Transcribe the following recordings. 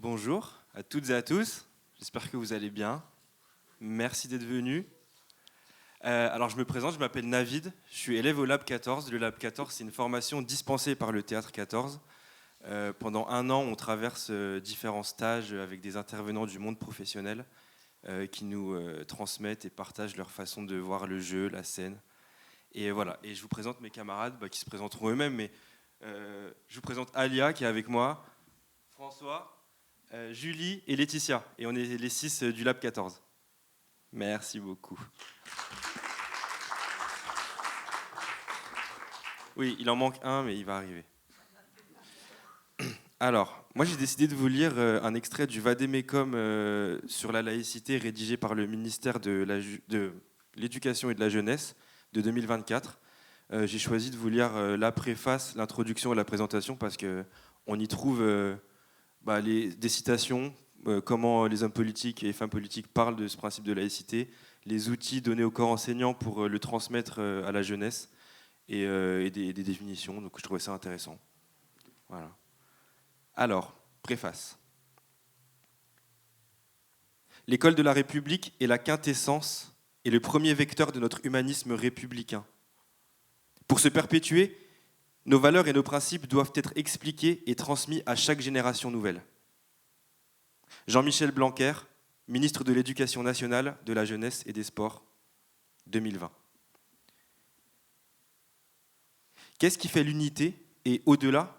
Bonjour à toutes et à tous, j'espère que vous allez bien. Merci d'être venus. Alors je me présente, je m'appelle Navid, je suis élève au Lab 14. Le Lab 14, c'est une formation dispensée par le Théâtre 14. Pendant un an, on traverse différents stages avec des intervenants du monde professionnel qui nous transmettent et partagent leur façon de voir le jeu, la scène. Et voilà, et je vous présente mes camarades qui se présenteront eux-mêmes, mais je vous présente Alia qui est avec moi, François, Julie et Laetitia. Et on est les 6 du Lab 14. Merci beaucoup. Oui, il en manque un, mais il va arriver. Alors, moi j'ai décidé de vous lire un extrait du Vadémécum sur la laïcité rédigé par le ministère de l'Éducation et de la Jeunesse de 2024. J'ai choisi de vous lire la préface, l'introduction et la présentation parce qu'on y trouve des citations, comment les hommes politiques et les femmes politiques parlent de ce principe de laïcité, les outils donnés au corps enseignant pour le transmettre à la jeunesse et des définitions. Donc je trouvais ça intéressant. Voilà. Alors, préface. L'école de la République est la quintessence et le premier vecteur de notre humanisme républicain. Pour se perpétuer, nos valeurs et nos principes doivent être expliqués et transmis à chaque génération nouvelle. Jean-Michel Blanquer, ministre de l'Éducation nationale, de la jeunesse et des sports, 2020. Qu'est-ce qui fait l'unité et au-delà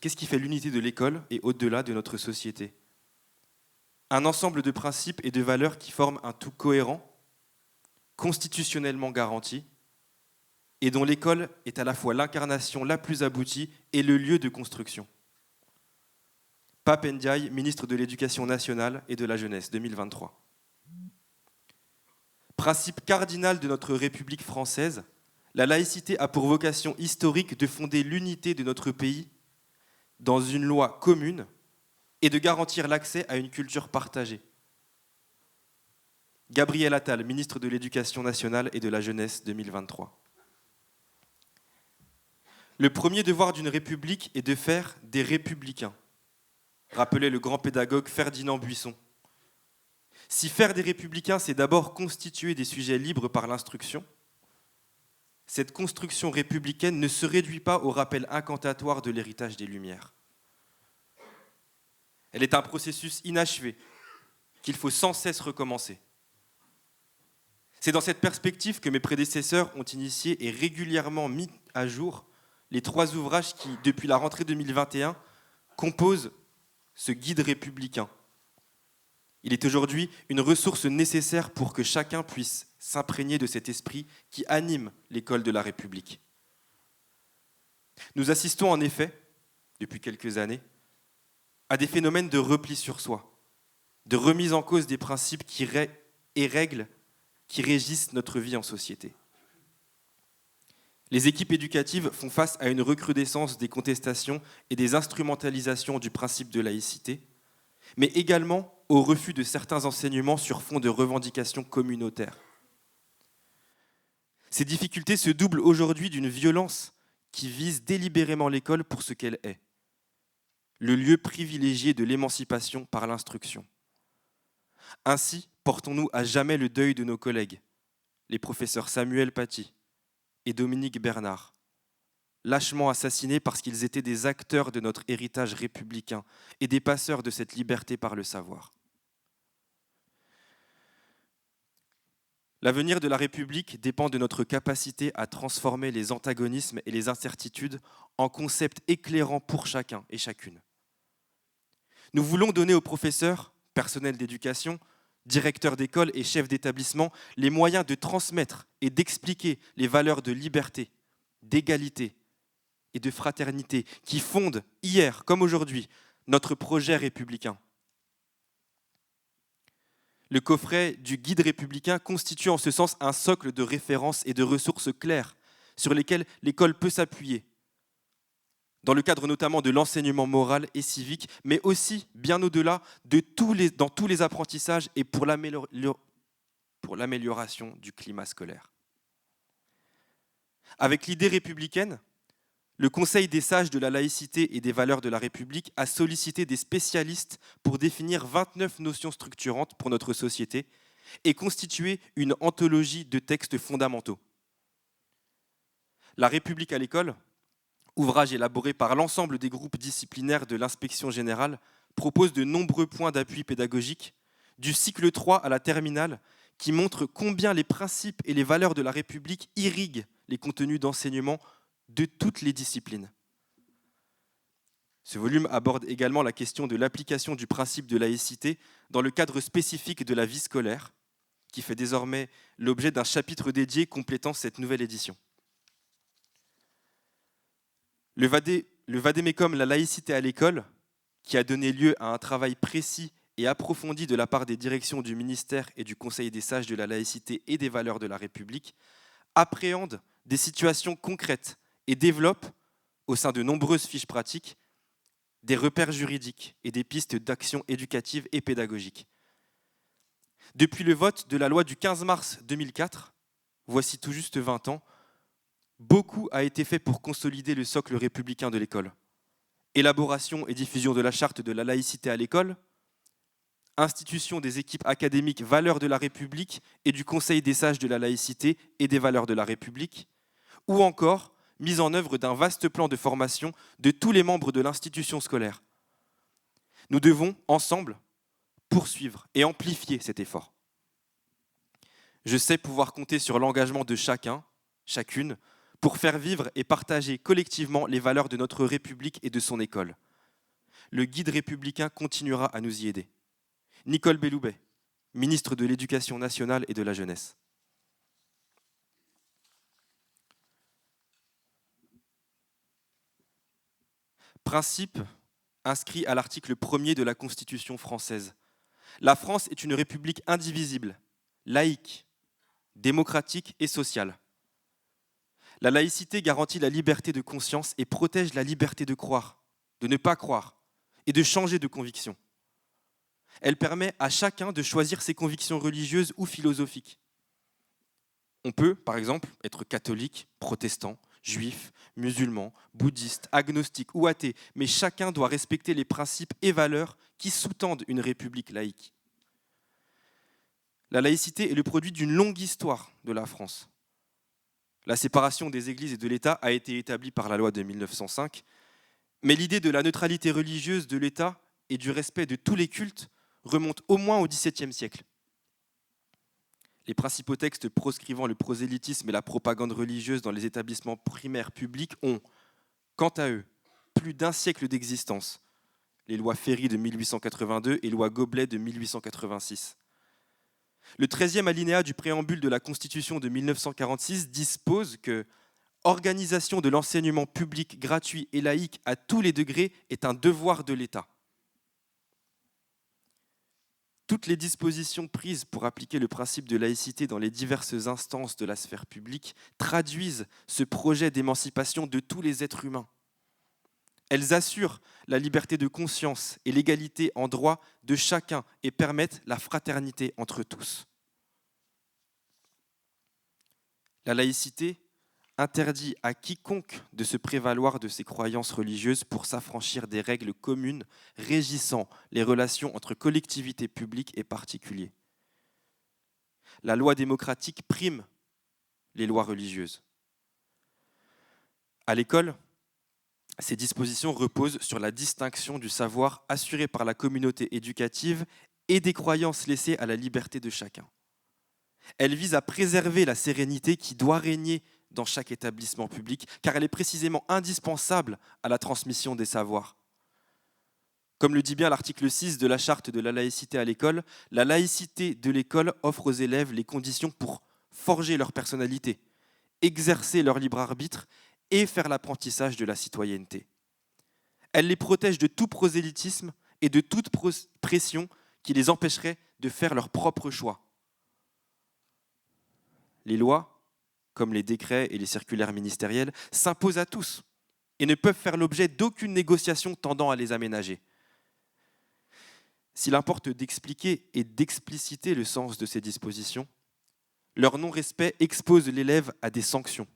qu'est-ce qui fait l'unité de l'école et au-delà de notre société? Un ensemble de principes et de valeurs qui forment un tout cohérent, constitutionnellement garanti, et dont l'école est à la fois l'incarnation la plus aboutie et le lieu de construction. Pape Ndiaye, ministre de l'Éducation nationale et de la jeunesse, 2023. Principe cardinal de notre République française, la laïcité a pour vocation historique de fonder l'unité de notre pays dans une loi commune et de garantir l'accès à une culture partagée. Gabriel Attal, ministre de l'Éducation nationale et de la jeunesse, 2023. Le premier devoir d'une république est de faire des républicains, rappelait le grand pédagogue Ferdinand Buisson. Si faire des républicains, c'est d'abord constituer des sujets libres par l'instruction, cette construction républicaine ne se réduit pas au rappel incantatoire de l'héritage des Lumières. Elle est un processus inachevé qu'il faut sans cesse recommencer. C'est dans cette perspective que mes prédécesseurs ont initié et régulièrement mis à jour les 3 ouvrages qui, depuis la rentrée 2021, composent ce guide républicain. Il est aujourd'hui une ressource nécessaire pour que chacun puisse s'imprégner de cet esprit qui anime l'école de la République. Nous assistons en effet, depuis quelques années, à des phénomènes de repli sur soi, de remise en cause des principes et règles qui régissent notre vie en société. Les équipes éducatives font face à une recrudescence des contestations et des instrumentalisations du principe de laïcité, mais également au refus de certains enseignements sur fond de revendications communautaires. Ces difficultés se doublent aujourd'hui d'une violence qui vise délibérément l'école pour ce qu'elle est, le lieu privilégié de l'émancipation par l'instruction. Ainsi, portons-nous à jamais le deuil de nos collègues, les professeurs Samuel Paty et Dominique Bernard, lâchement assassinés parce qu'ils étaient des acteurs de notre héritage républicain et des passeurs de cette liberté par le savoir. L'avenir de la République dépend de notre capacité à transformer les antagonismes et les incertitudes en concepts éclairants pour chacun et chacune. Nous voulons donner aux professeurs, personnels d'éducation, directeurs d'école et chefs d'établissement les moyens de transmettre et d'expliquer les valeurs de liberté, d'égalité et de fraternité qui fondent, hier comme aujourd'hui, notre projet républicain. Le coffret du guide républicain constitue en ce sens un socle de références et de ressources claires sur lesquelles l'école peut s'appuyer, dans le cadre notamment de l'enseignement moral et civique, mais aussi, bien au-delà, dans tous les apprentissages et pour l'amélioration du climat scolaire. Avec l'idée républicaine, Le Conseil des sages de la laïcité et des valeurs de la République a sollicité des spécialistes pour définir 29 notions structurantes pour notre société et constituer une anthologie de textes fondamentaux. La République à l'école, ouvrage élaboré par l'ensemble des groupes disciplinaires de l'Inspection générale, propose de nombreux points d'appui pédagogique, du cycle 3 à la terminale, qui montrent combien les principes et les valeurs de la République irriguent les contenus d'enseignement de toutes les disciplines. Ce volume aborde également la question de l'application du principe de laïcité dans le cadre spécifique de la vie scolaire, qui fait désormais l'objet d'un chapitre dédié complétant cette nouvelle édition. Le vadémécum La laïcité à l'école, qui a donné lieu à un travail précis et approfondi de la part des directions du ministère et du Conseil des sages de la laïcité et des valeurs de la République, appréhende des situations concrètes et développe, au sein de nombreuses fiches pratiques, des repères juridiques et des pistes d'action éducative et pédagogique. Depuis le vote de la loi du 15 mars 2004, voici tout juste 20 ans, beaucoup a été fait pour consolider le socle républicain de l'école. Élaboration et diffusion de la charte de la laïcité à l'école, institution des équipes académiques valeurs de la République et du Conseil des sages de la laïcité et des valeurs de la République, ou encore mise en œuvre d'un vaste plan de formation de tous les membres de l'institution scolaire. Nous devons, ensemble, poursuivre et amplifier cet effort. Je sais pouvoir compter sur l'engagement de chacun, chacune, pour faire vivre et partager collectivement les valeurs de notre République et de son école. Le guide républicain continuera à nous y aider. Nicole Belloubet, ministre de l'Éducation nationale et de la jeunesse. Principe inscrit à l'article 1er de la Constitution française. La France est une république indivisible, laïque, démocratique et sociale. La laïcité garantit la liberté de conscience et protège la liberté de croire, de ne pas croire et de changer de conviction. Elle permet à chacun de choisir ses convictions religieuses ou philosophiques. On peut, par exemple, être catholique, protestant, juif, musulman, bouddhiste, agnostique ou athée, mais chacun doit respecter les principes et valeurs qui sous-tendent une république laïque. La laïcité est le produit d'une longue histoire de la France. La séparation des églises et de l'État a été établie par la loi de 1905, mais l'idée de la neutralité religieuse de l'État et du respect de tous les cultes remonte au moins au XVIIe siècle. Les principaux textes proscrivant le prosélytisme et la propagande religieuse dans les établissements primaires publics ont, quant à eux, plus d'un siècle d'existence. Les lois Ferry de 1882 et loi Goblet de 1886. Le 13e alinéa du préambule de la Constitution de 1946 dispose que « organisation de l'enseignement public gratuit et laïque à tous les degrés est un devoir de l'État ». Toutes les dispositions prises pour appliquer le principe de laïcité dans les diverses instances de la sphère publique traduisent ce projet d'émancipation de tous les êtres humains. Elles assurent la liberté de conscience et l'égalité en droit de chacun et permettent la fraternité entre tous. La laïcité interdit à quiconque de se prévaloir de ses croyances religieuses pour s'affranchir des règles communes régissant les relations entre collectivités publiques et particuliers. La loi démocratique prime les lois religieuses. À l'école, ces dispositions reposent sur la distinction du savoir assuré par la communauté éducative et des croyances laissées à la liberté de chacun. Elle vise à préserver la sérénité qui doit régner dans chaque établissement public, car elle est précisément indispensable à la transmission des savoirs. Comme le dit bien l'article 6 de la Charte de la laïcité à l'école, la laïcité de l'école offre aux élèves les conditions pour forger leur personnalité, exercer leur libre arbitre et faire l'apprentissage de la citoyenneté. Elle les protège de tout prosélytisme et de toute pression qui les empêcherait de faire leur propre choix. Les lois, comme les décrets et les circulaires ministériels, s'imposent à tous et ne peuvent faire l'objet d'aucune négociation tendant à les aménager. S'il importe d'expliquer et d'expliciter le sens de ces dispositions, leur non-respect expose l'élève à des sanctions.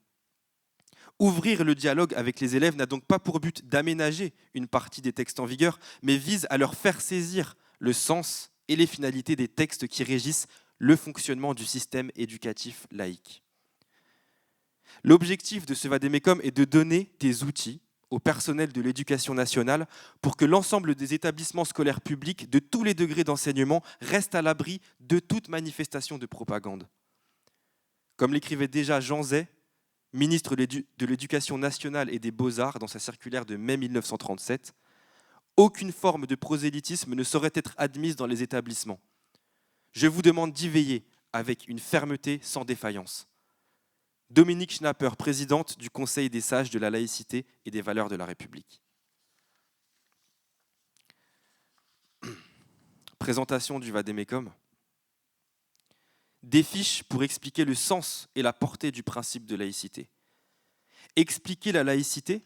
Ouvrir le dialogue avec les élèves n'a donc pas pour but d'aménager une partie des textes en vigueur, mais vise à leur faire saisir le sens et les finalités des textes qui régissent le fonctionnement du système éducatif laïque. L'objectif de ce vade-mecum est de donner des outils au personnel de l'éducation nationale pour que l'ensemble des établissements scolaires publics de tous les degrés d'enseignement restent à l'abri de toute manifestation de propagande. Comme l'écrivait déjà Jean Zay, ministre de l'Éducation nationale et des Beaux-Arts dans sa circulaire de mai 1937, aucune forme de prosélytisme ne saurait être admise dans les établissements. Je vous demande d'y veiller avec une fermeté sans défaillance. Dominique Schnapper, présidente du Conseil des sages de la laïcité et des valeurs de la République. Présentation du vade-mecum. Des fiches pour expliquer le sens et la portée du principe de laïcité. Expliquer la laïcité,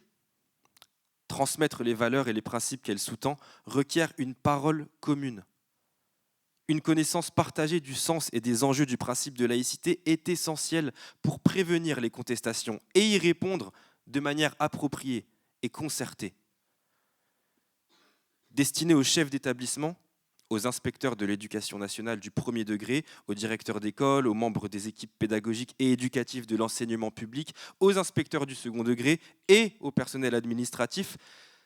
transmettre les valeurs et les principes qu'elle sous-tend, requiert une parole commune. Une connaissance partagée du sens et des enjeux du principe de laïcité est essentielle pour prévenir les contestations et y répondre de manière appropriée et concertée. Destinée aux chefs d'établissement, aux inspecteurs de l'éducation nationale du premier degré, aux directeurs d'école, aux membres des équipes pédagogiques et éducatives de l'enseignement public, aux inspecteurs du second degré et au personnel administratif,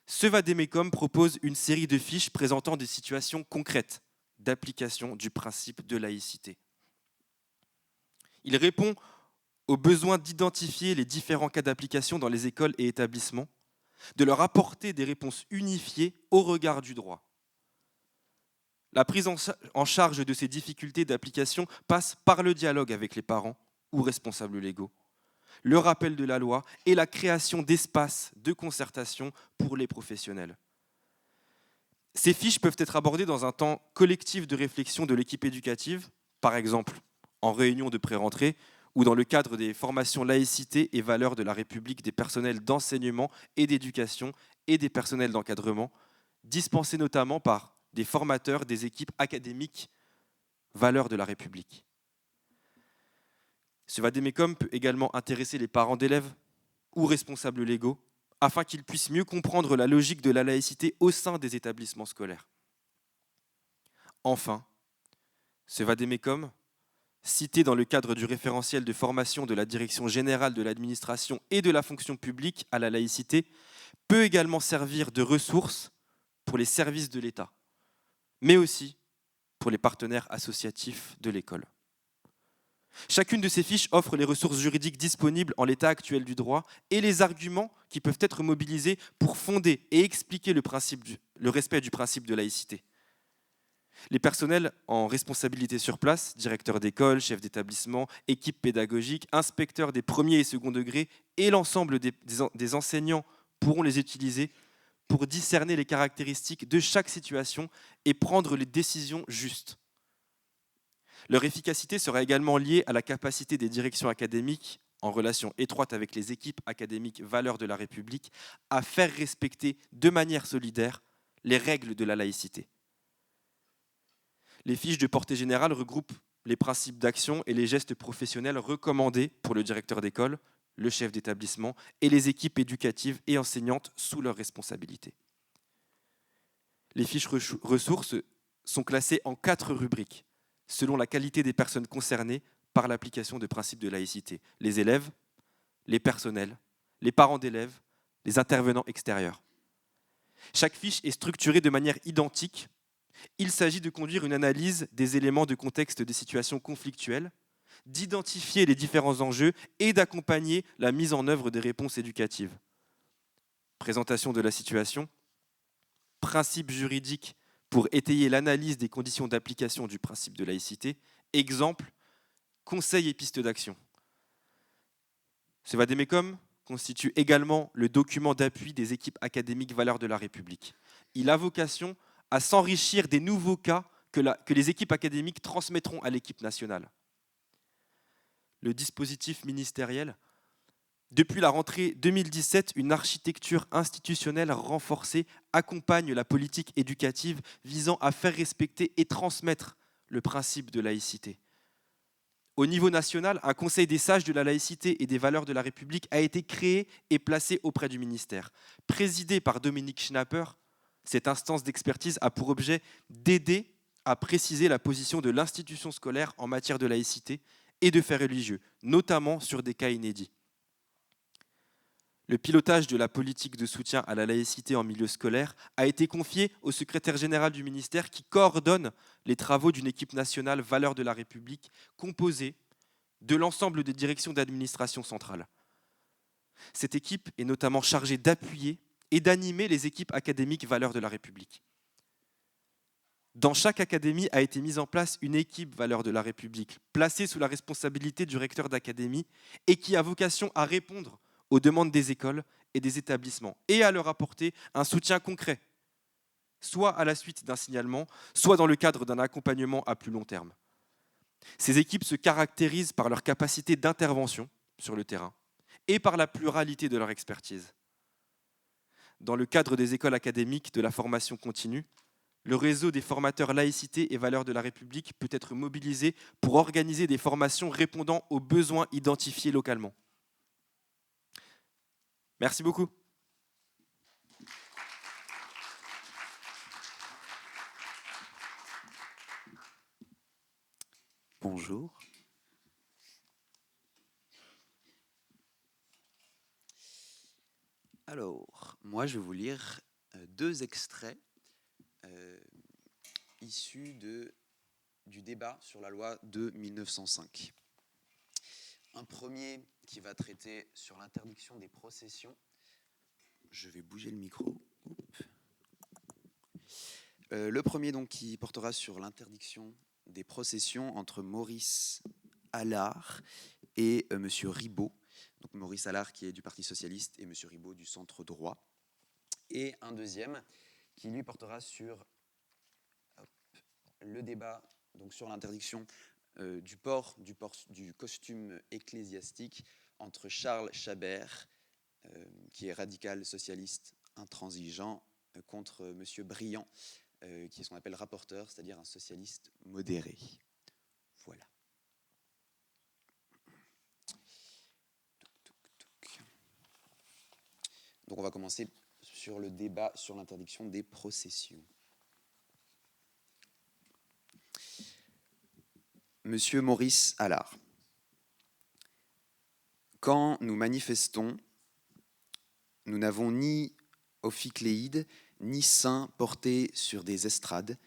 ce vade-mecum propose une série de fiches présentant des situations concrètes d'application du principe de laïcité. Il répond au besoin d'identifier les différents cas d'application dans les écoles et établissements, de leur apporter des réponses unifiées au regard du droit. La prise en charge de ces difficultés d'application passe par le dialogue avec les parents ou responsables légaux, le rappel de la loi et la création d'espaces de concertation pour les professionnels. Ces fiches peuvent être abordées dans un temps collectif de réflexion de l'équipe éducative, par exemple en réunion de pré-rentrée ou dans le cadre des formations laïcité et valeurs de la République des personnels d'enseignement et d'éducation et des personnels d'encadrement, dispensés notamment par des formateurs des équipes académiques valeurs de la République. Ce vade-mecum peut également intéresser les parents d'élèves ou responsables légaux afin qu'ils puissent mieux comprendre la logique de la laïcité au sein des établissements scolaires. Enfin, ce vade-mecum, cité dans le cadre du référentiel de formation de la Direction générale de l'administration et de la fonction publique à la laïcité, peut également servir de ressource pour les services de l'État, mais aussi pour les partenaires associatifs de l'école. Chacune de ces fiches offre les ressources juridiques disponibles en l'état actuel du droit et les arguments qui peuvent être mobilisés pour fonder et expliquer le respect du principe de laïcité. Les personnels en responsabilité sur place, directeurs d'école, chefs d'établissement, équipes pédagogiques, inspecteurs des premiers et seconds degrés et l'ensemble des enseignants pourront les utiliser pour discerner les caractéristiques de chaque situation et prendre les décisions justes. Leur efficacité sera également liée à la capacité des directions académiques, en relation étroite avec les équipes académiques valeurs de la République, à faire respecter de manière solidaire les règles de la laïcité. Les fiches de portée générale regroupent les principes d'action et les gestes professionnels recommandés pour le directeur d'école, le chef d'établissement et les équipes éducatives et enseignantes sous leur responsabilité. Les fiches ressources sont classées en 4 rubriques, selon la qualité des personnes concernées par l'application de principes de laïcité. Les élèves, les personnels, les parents d'élèves, les intervenants extérieurs. Chaque fiche est structurée de manière identique. Il s'agit de conduire une analyse des éléments de contexte des situations conflictuelles, d'identifier les différents enjeux et d'accompagner la mise en œuvre des réponses éducatives. Présentation de la situation, principes juridiques pour étayer l'analyse des conditions d'application du principe de laïcité. Exemple, conseil et pistes d'action. Ce vade-mecum constitue également le document d'appui des équipes académiques valeurs de la République. Il a vocation à s'enrichir des nouveaux cas que les équipes académiques transmettront à l'équipe nationale. Le dispositif ministériel. Depuis la rentrée 2017, une architecture institutionnelle renforcée accompagne la politique éducative visant à faire respecter et transmettre le principe de laïcité. Au niveau national, un conseil des sages de la laïcité et des valeurs de la République a été créé et placé auprès du ministère. Présidé par Dominique Schnapper, cette instance d'expertise a pour objet d'aider à préciser la position de l'institution scolaire en matière de laïcité et de faits religieux, notamment sur des cas inédits. Le pilotage de la politique de soutien à la laïcité en milieu scolaire a été confié au secrétaire général du ministère qui coordonne les travaux d'une équipe nationale Valeurs de la République composée de l'ensemble des directions d'administration centrale. Cette équipe est notamment chargée d'appuyer et d'animer les équipes académiques Valeurs de la République. Dans chaque académie a été mise en place une équipe Valeurs de la République, placée sous la responsabilité du recteur d'académie et qui a vocation à répondre aux demandes des écoles et des établissements et à leur apporter un soutien concret, soit à la suite d'un signalement, soit dans le cadre d'un accompagnement à plus long terme. Ces équipes se caractérisent par leur capacité d'intervention sur le terrain et par la pluralité de leur expertise. Dans le cadre des écoles académiques de la formation continue, le réseau des formateurs laïcité et valeurs de la République peut être mobilisé pour organiser des formations répondant aux besoins identifiés localement. Merci beaucoup. Bonjour. Alors, moi je vais vous lire deux extraits issus du débat sur la loi de 1905. Un premier qui va traiter sur l'interdiction des processions. Je vais bouger le micro. Le premier donc qui portera sur l'interdiction des processions entre Maurice Allard et M. Ribot. Donc Maurice Allard qui est du Parti socialiste et M. Ribot du centre droit. Et un deuxième qui lui portera sur le débat donc sur l'interdiction du port du costume ecclésiastique entre Charles Chabert, qui est radical socialiste intransigeant, contre M. Briand, qui est ce qu'on appelle rapporteur, c'est-à-dire un socialiste modéré. Voilà. Donc on va commencer sur le débat sur l'interdiction des processions. Monsieur Maurice Allard. Quand nous manifestons, nous n'avons ni ophicléides, ni saints portés sur des estrades,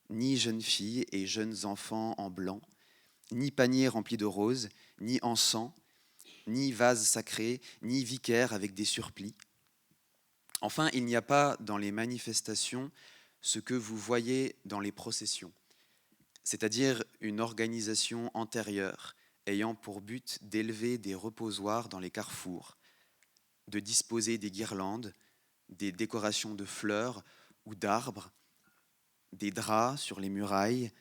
ni jeunes filles et jeunes enfants en blanc, ni paniers remplis de roses, ni encens, ni vases sacrés, ni vicaires avec des surplis. Enfin, il n'y a pas dans les manifestations ce que vous voyez dans les processions, c'est-à-dire une organisation antérieure ayant pour but d'élever des reposoirs dans les carrefours, de disposer des guirlandes, des décorations de fleurs ou d'arbres, des draps sur les murailles,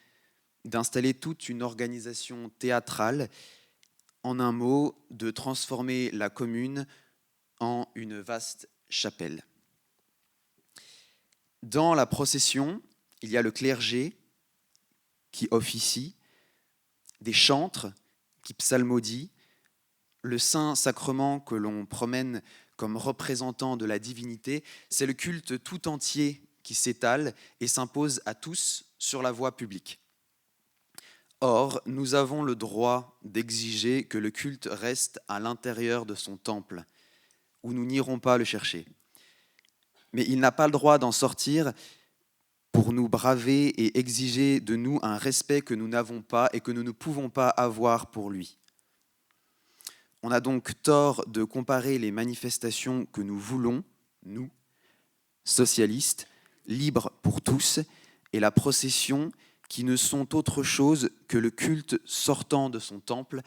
d'installer toute une organisation théâtrale, en un mot, de transformer la commune en une vaste chapelle. Dans la procession, il y a le clergé qui officie, des chantres qui psalmodient, le Saint-Sacrement que l'on promène comme représentant de la divinité, c'est le culte tout entier qui s'étale et s'impose à tous sur la voie publique. Or, nous avons le droit d'exiger que le culte reste à l'intérieur de son temple, où nous n'irons pas le chercher. Mais il n'a pas le droit d'en sortir pour nous braver et exiger de nous un respect que nous n'avons pas et que nous ne pouvons pas avoir pour lui. On a donc tort de comparer les manifestations que nous voulons, nous, socialistes, libres pour tous, et la procession qui ne sont autre chose que le culte sortant de son temple,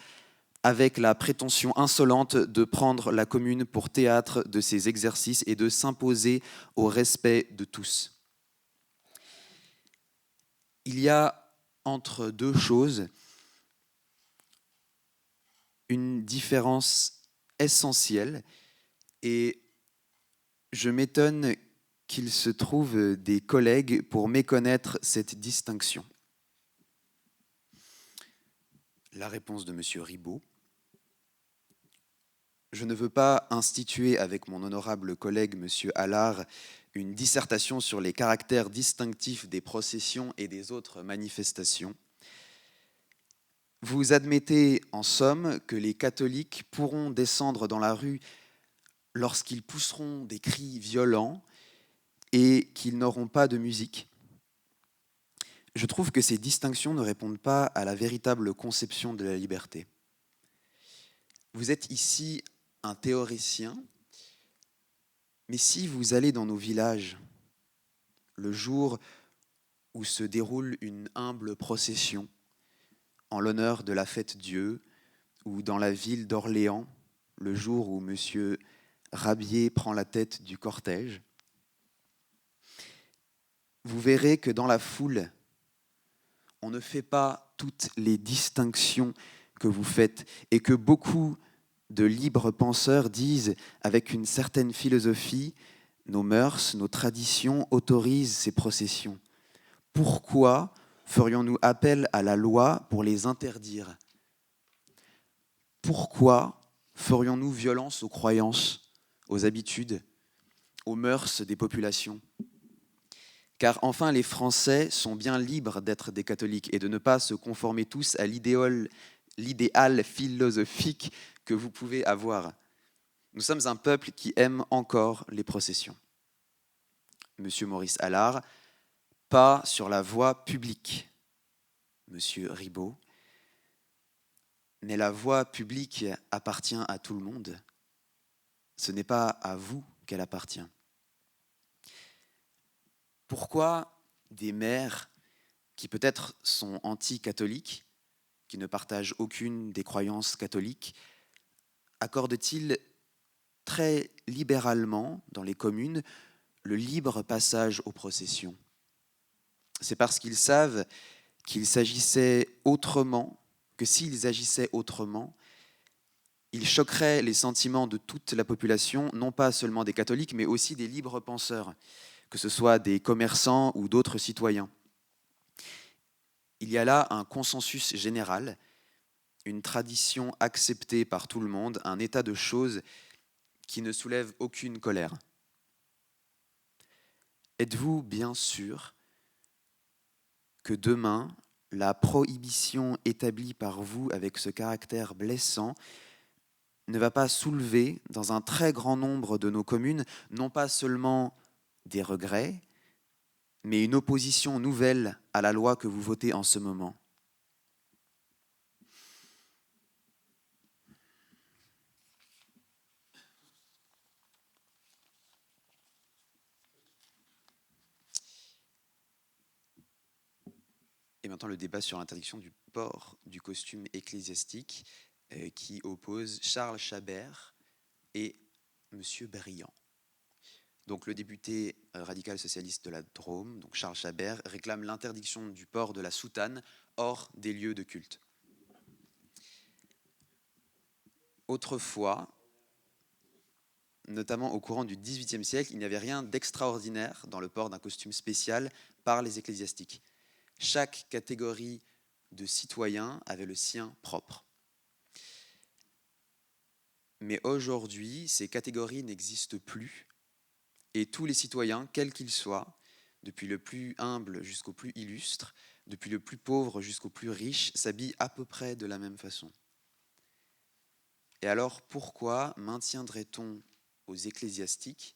avec la prétention insolente de prendre la commune pour théâtre de ses exercices et de s'imposer au respect de tous. Il y a entre deux choses une différence essentielle et je m'étonne qu'il se trouve des collègues pour méconnaître cette distinction. la réponse de M. Ribot. Je ne veux pas instituer avec mon honorable collègue M. Allard une dissertation sur les caractères distinctifs des processions et des autres manifestations. Vous admettez en somme que les catholiques pourront descendre dans la rue lorsqu'ils pousseront des cris violents et qu'ils n'auront pas de musique. Je trouve que ces distinctions ne répondent pas à la véritable conception de la liberté. Vous êtes ici un théoricien, mais si vous allez dans nos villages, le jour où se déroule une humble procession en l'honneur de la fête Dieu, ou dans la ville d'Orléans, le jour où M. Rabier prend la tête du cortège, vous verrez que dans la foule, on ne fait pas toutes les distinctions que vous faites et que beaucoup de libres penseurs disent avec une certaine philosophie, nos mœurs, nos traditions autorisent ces processions. Pourquoi ferions-nous appel à la loi pour les interdire ? Pourquoi ferions-nous violence aux croyances, aux habitudes, aux mœurs des populations ? Car enfin, les Français sont bien libres d'être des catholiques et de ne pas se conformer tous à l'idéal philosophique que vous pouvez avoir. Nous sommes un peuple qui aime encore les processions. Monsieur Maurice Allard, pas sur la voie publique. Monsieur Ribot, mais la voie publique appartient à tout le monde. Ce n'est pas à vous qu'elle appartient. Pourquoi des maires qui peut-être sont anti-catholiques, qui ne partagent aucune des croyances catholiques, accordent-ils très libéralement dans les communes le libre passage aux processions ? C'est parce qu'ils savent qu'il s'agissait autrement, que s'ils agissaient autrement, ils choqueraient les sentiments de toute la population, non pas seulement des catholiques, mais aussi des libres penseurs, que ce soit des commerçants ou d'autres citoyens. Il y a là un consensus général, une tradition acceptée par tout le monde, un état de choses qui ne soulève aucune colère. Êtes-vous bien sûr que demain, la prohibition établie par vous avec ce caractère blessant ne va pas soulever dans un très grand nombre de nos communes, non pas seulement des regrets, mais une opposition nouvelle à la loi que vous votez en ce moment? Et maintenant, le débat sur l'interdiction du port du costume ecclésiastique qui oppose Charles Chabert et M. Briand. Donc, le député radical socialiste de la Drôme, donc Charles Chabert, réclame l'interdiction du port de la soutane hors des lieux de culte. Autrefois, notamment au courant du XVIIIe siècle, il n'y avait rien d'extraordinaire dans le port d'un costume spécial par les ecclésiastiques. Chaque catégorie de citoyens avait le sien propre. Mais aujourd'hui, ces catégories n'existent plus et tous les citoyens, quels qu'ils soient, depuis le plus humble jusqu'au plus illustre, depuis le plus pauvre jusqu'au plus riche, s'habillent à peu près de la même façon. Et alors, pourquoi maintiendrait-on aux ecclésiastiques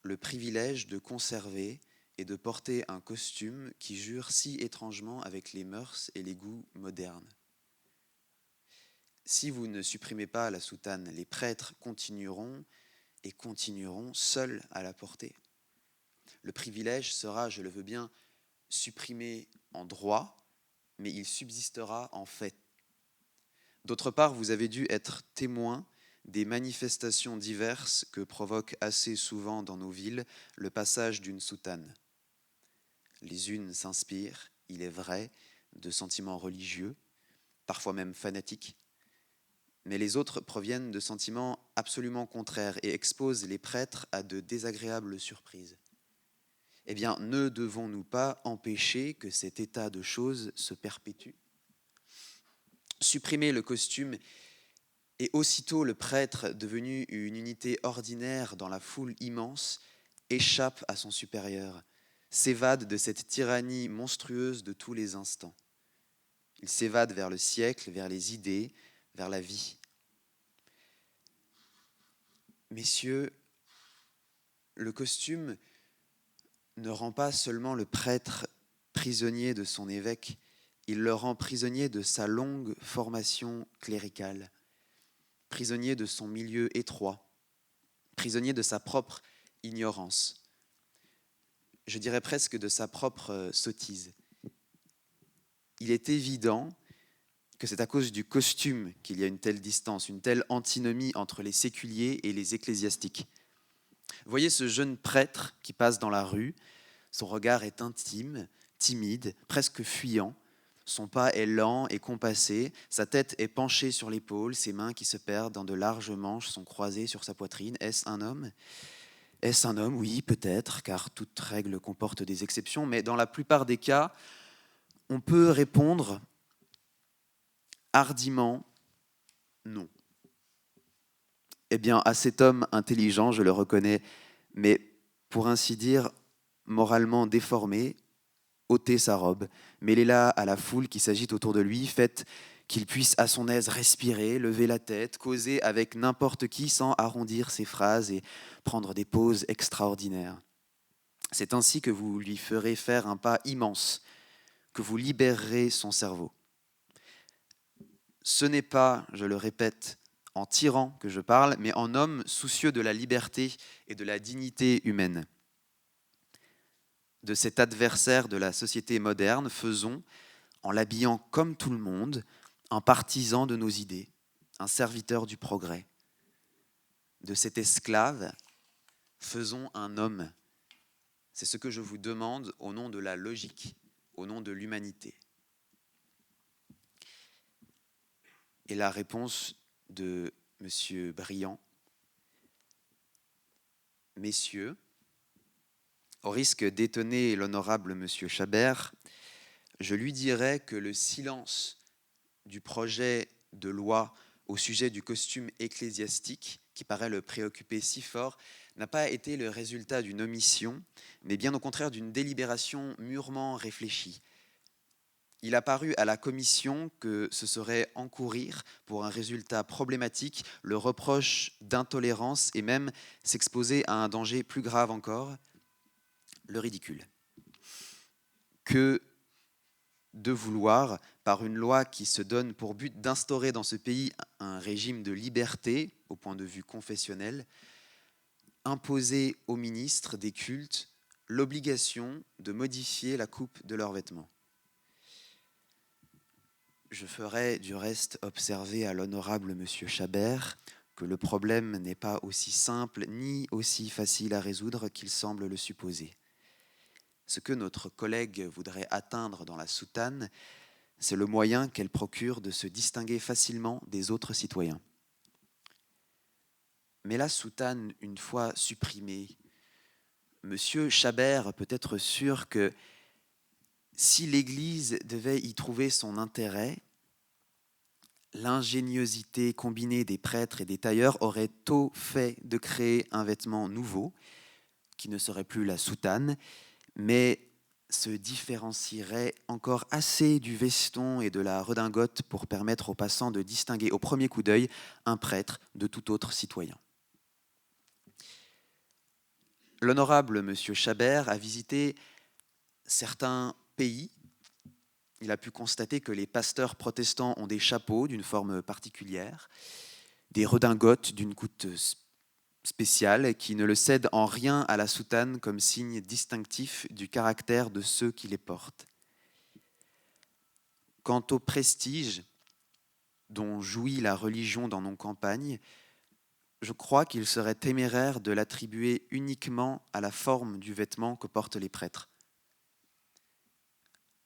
le privilège de conserver et de porter un costume qui jure si étrangement avec les mœurs et les goûts modernes? Si vous ne supprimez pas la soutane, les prêtres continueront seuls à la porter. Le privilège sera, je le veux bien, supprimé en droit, mais il subsistera en fait. D'autre part, vous avez dû être témoin des manifestations diverses que provoque assez souvent dans nos villes le passage d'une soutane. Les unes s'inspirent, il est vrai, de sentiments religieux, parfois même fanatiques, mais les autres proviennent de sentiments absolument contraires et exposent les prêtres à de désagréables surprises. Eh bien, ne devons-nous pas empêcher que cet état de choses se perpétue ? supprimer le costume, et aussitôt le prêtre, devenu une unité ordinaire dans la foule immense, échappe à son supérieur, s'évade de cette tyrannie monstrueuse de tous les instants. Il s'évade vers le siècle, vers les idées, vers la vie. Messieurs, le costume ne rend pas seulement le prêtre prisonnier de son évêque, il le rend prisonnier de sa longue formation cléricale, prisonnier de son milieu étroit, prisonnier de sa propre ignorance, je dirais presque de sa propre sottise. Il est évident que c'est à cause du costume qu'il y a une telle distance, une telle antinomie entre les séculiers et les ecclésiastiques. Voyez ce jeune prêtre qui passe dans la rue, son regard est intime, timide, presque fuyant, son pas est lent et compassé, sa tête est penchée sur l'épaule, ses mains qui se perdent dans de larges manches sont croisées sur sa poitrine. Est-ce un homme ? Est-ce un homme ? Oui, peut-être, car toute règle comporte des exceptions, mais dans la plupart des cas, on peut répondre hardiment non. Eh bien, à cet homme intelligent, je le reconnais, mais pour ainsi dire, moralement déformé, ôtez sa robe, mêlez-la à la foule qui s'agite autour de lui, faites qu'il puisse à son aise respirer, lever la tête, causer avec n'importe qui sans arrondir ses phrases et prendre des pauses extraordinaires. C'est ainsi que vous lui ferez faire un pas immense, que vous libérerez son cerveau. Ce n'est pas, je le répète, en tyran que je parle, mais en homme soucieux de la liberté et de la dignité humaine. De cet adversaire de la société moderne, faisons, en l'habillant comme tout le monde, un partisan de nos idées, un serviteur du progrès. De cet esclave, faisons un homme. C'est ce que je vous demande au nom de la logique, au nom de l'humanité. Et la réponse de M. Briand: Messieurs, au risque d'étonner l'honorable M. Chabert, je lui dirais que le silence du projet de loi au sujet du costume ecclésiastique, qui paraît le préoccuper si fort, n'a pas été le résultat d'une omission, mais bien au contraire d'une délibération mûrement réfléchie. Il a paru à la commission que ce serait encourir, pour un résultat problématique, le reproche d'intolérance et même s'exposer à un danger plus grave encore, le ridicule. Que de vouloir, par une loi qui se donne pour but d'instaurer dans ce pays un régime de liberté au point de vue confessionnel, imposer aux ministres des cultes l'obligation de modifier la coupe de leurs vêtements. Je ferai du reste observer à l'honorable M. Chabert que le problème n'est pas aussi simple ni aussi facile à résoudre qu'il semble le supposer. Ce que notre collègue voudrait atteindre dans la soutane, c'est le moyen qu'elle procure de se distinguer facilement des autres citoyens. Mais la soutane, une fois supprimée, M. Chabert peut être sûr que si l'Église devait y trouver son intérêt, l'ingéniosité combinée des prêtres et des tailleurs aurait tôt fait de créer un vêtement nouveau, qui ne serait plus la soutane, mais se différencierait encore assez du veston et de la redingote pour permettre aux passants de distinguer au premier coup d'œil un prêtre de tout autre citoyen. L'honorable M. Chabert a visité certains pays. Il a pu constater que les pasteurs protestants ont des chapeaux d'une forme particulière, des redingotes d'une coupe spéciale qui ne le cèdent en rien à la soutane comme signe distinctif du caractère de ceux qui les portent. Quant au prestige dont jouit la religion dans nos campagnes, je crois qu'il serait téméraire de l'attribuer uniquement à la forme du vêtement que portent les prêtres.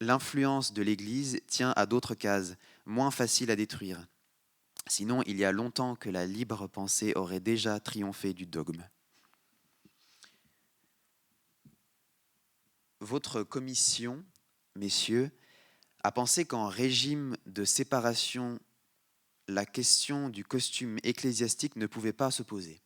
L'influence de l'Église tient à d'autres cases, moins faciles à détruire. Sinon, il y a longtemps que la libre pensée aurait déjà triomphé du dogme. Votre commission, messieurs, à penser qu'en régime de séparation, la question du costume ecclésiastique ne pouvait pas se poser.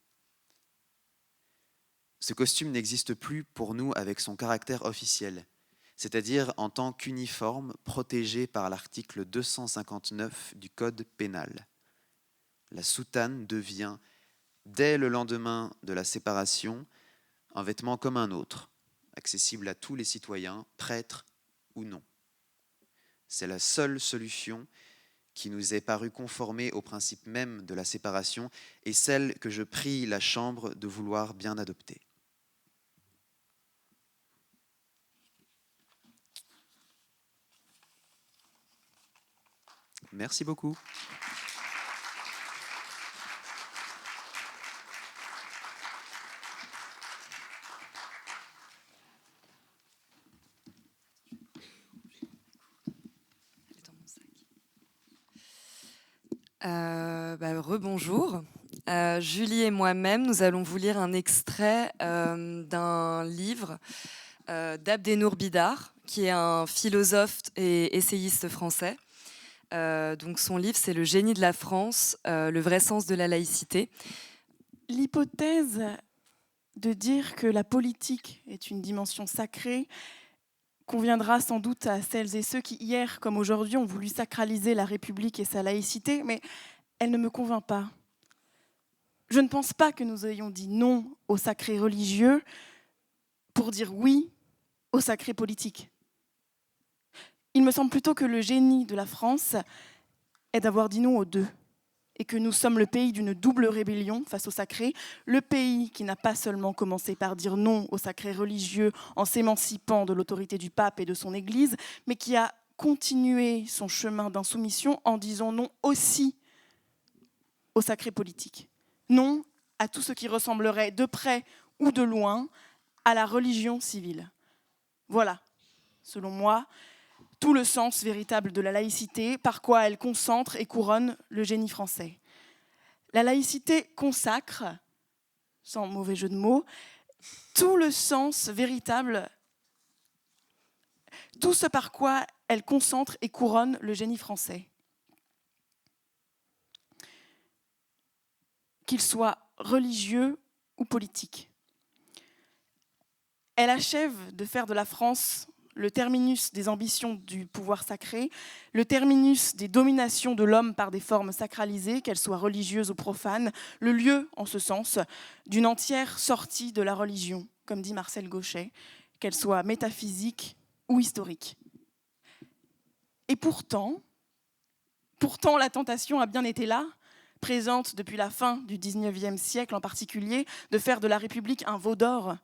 Ce costume n'existe plus pour nous avec son caractère officiel, c'est-à-dire en tant qu'uniforme protégé par l'article 259 du Code pénal. La soutane devient, dès le lendemain de la séparation, un vêtement comme un autre, accessible à tous les citoyens, prêtres ou non. C'est la seule solution qui nous est parue conformer au principe même de la séparation et celle que je prie la Chambre de vouloir bien adopter. Merci beaucoup. Rebonjour. Julie et moi-même, nous allons vous lire un extrait d'un livre d'Abdenour Bidar, qui est un philosophe et essayiste français. Donc son livre, c'est Le génie de la France, le vrai sens de la laïcité. L'hypothèse de dire que la politique est une dimension sacrée conviendra sans doute à celles et ceux qui, hier comme aujourd'hui, ont voulu sacraliser la République et sa laïcité, mais elle ne me convainc pas. Je ne pense pas que nous ayons dit non au sacré religieux pour dire oui au sacré politique. Il me semble plutôt que le génie de la France est d'avoir dit non aux deux, et que nous sommes le pays d'une double rébellion face au sacré, le pays qui n'a pas seulement commencé par dire non au sacré religieux en s'émancipant de l'autorité du pape et de son Église, mais qui a continué son chemin d'insoumission en disant non aussi au sacré politique. Non à tout ce qui ressemblerait de près ou de loin à la religion civile. Voilà, selon moi, tout le sens véritable de la laïcité, par quoi elle concentre et couronne le génie français. La laïcité consacre, sans mauvais jeu de mots, tout le sens véritable, tout ce par quoi elle concentre et couronne le génie français. Qu'il soit religieux ou politique. Elle achève de faire de la France le terminus des ambitions du pouvoir sacré, le terminus des dominations de l'homme par des formes sacralisées, qu'elles soient religieuses ou profanes, le lieu, en ce sens, d'une entière sortie de la religion, comme dit Marcel Gauchet, qu'elle soit métaphysique ou historique. Et pourtant, la tentation a bien été là, présente depuis la fin du XIXe siècle en particulier, de faire de la République un veau d'or.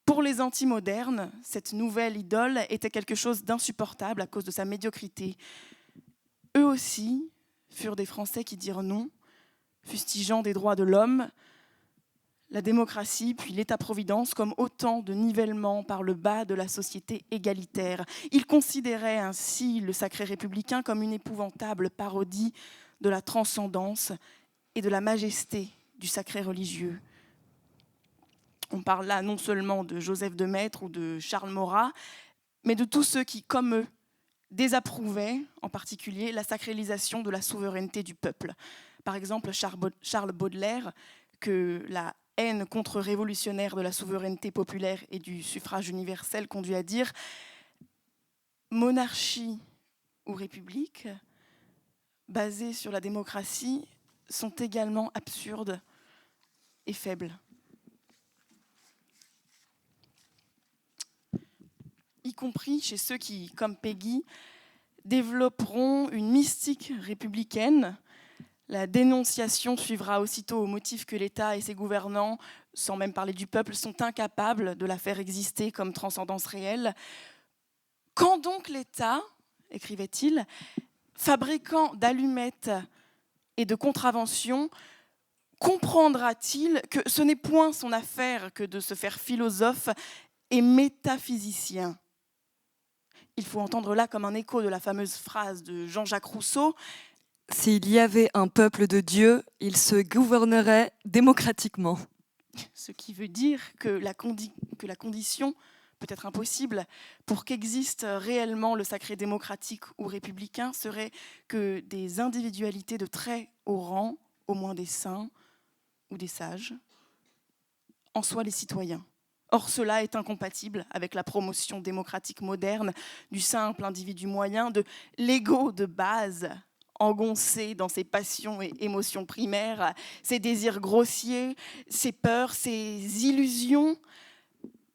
Pour les antimodernes, cette nouvelle idole était quelque chose d'insupportable à cause de sa médiocrité. Eux aussi furent des Français qui dirent non, fustigeant des droits de l'homme, la démocratie puis l'État-providence comme autant de nivellements par le bas de la société égalitaire. Ils considéraient ainsi le sacré républicain comme une épouvantable parodie de la transcendance et de la majesté du sacré religieux. On parle là non seulement de Joseph de Maistre ou de Charles Maurras, mais de tous ceux qui, comme eux, désapprouvaient en particulier la sacralisation de la souveraineté du peuple. Par exemple, Charles Baudelaire, que la haine contre-révolutionnaire de la souveraineté populaire et du suffrage universel conduit à dire « monarchie ou république, basées sur la démocratie, sont également absurdes et faibles ». Y compris chez ceux qui, comme Péguy, développeront une mystique républicaine. La dénonciation suivra aussitôt au motif que l'État et ses gouvernants, sans même parler du peuple, sont incapables de la faire exister comme transcendance réelle. Quand donc l'État, écrivait-il, fabricant d'allumettes et de contraventions, comprendra-t-il que ce n'est point son affaire que de se faire philosophe et métaphysicien ? Il faut entendre là comme un écho de la fameuse phrase de Jean-Jacques Rousseau « S'il y avait un peuple de Dieu, il se gouvernerait démocratiquement. » Ce qui veut dire que la condition peut-être impossible, pour qu'existe réellement le sacré démocratique ou républicain, serait que des individualités de très haut rang, au moins des saints ou des sages, en soient les citoyens. Or, cela est incompatible avec la promotion démocratique moderne du simple individu moyen, de l'ego de base, engoncé dans ses passions et émotions primaires, ses désirs grossiers, ses peurs, ses illusions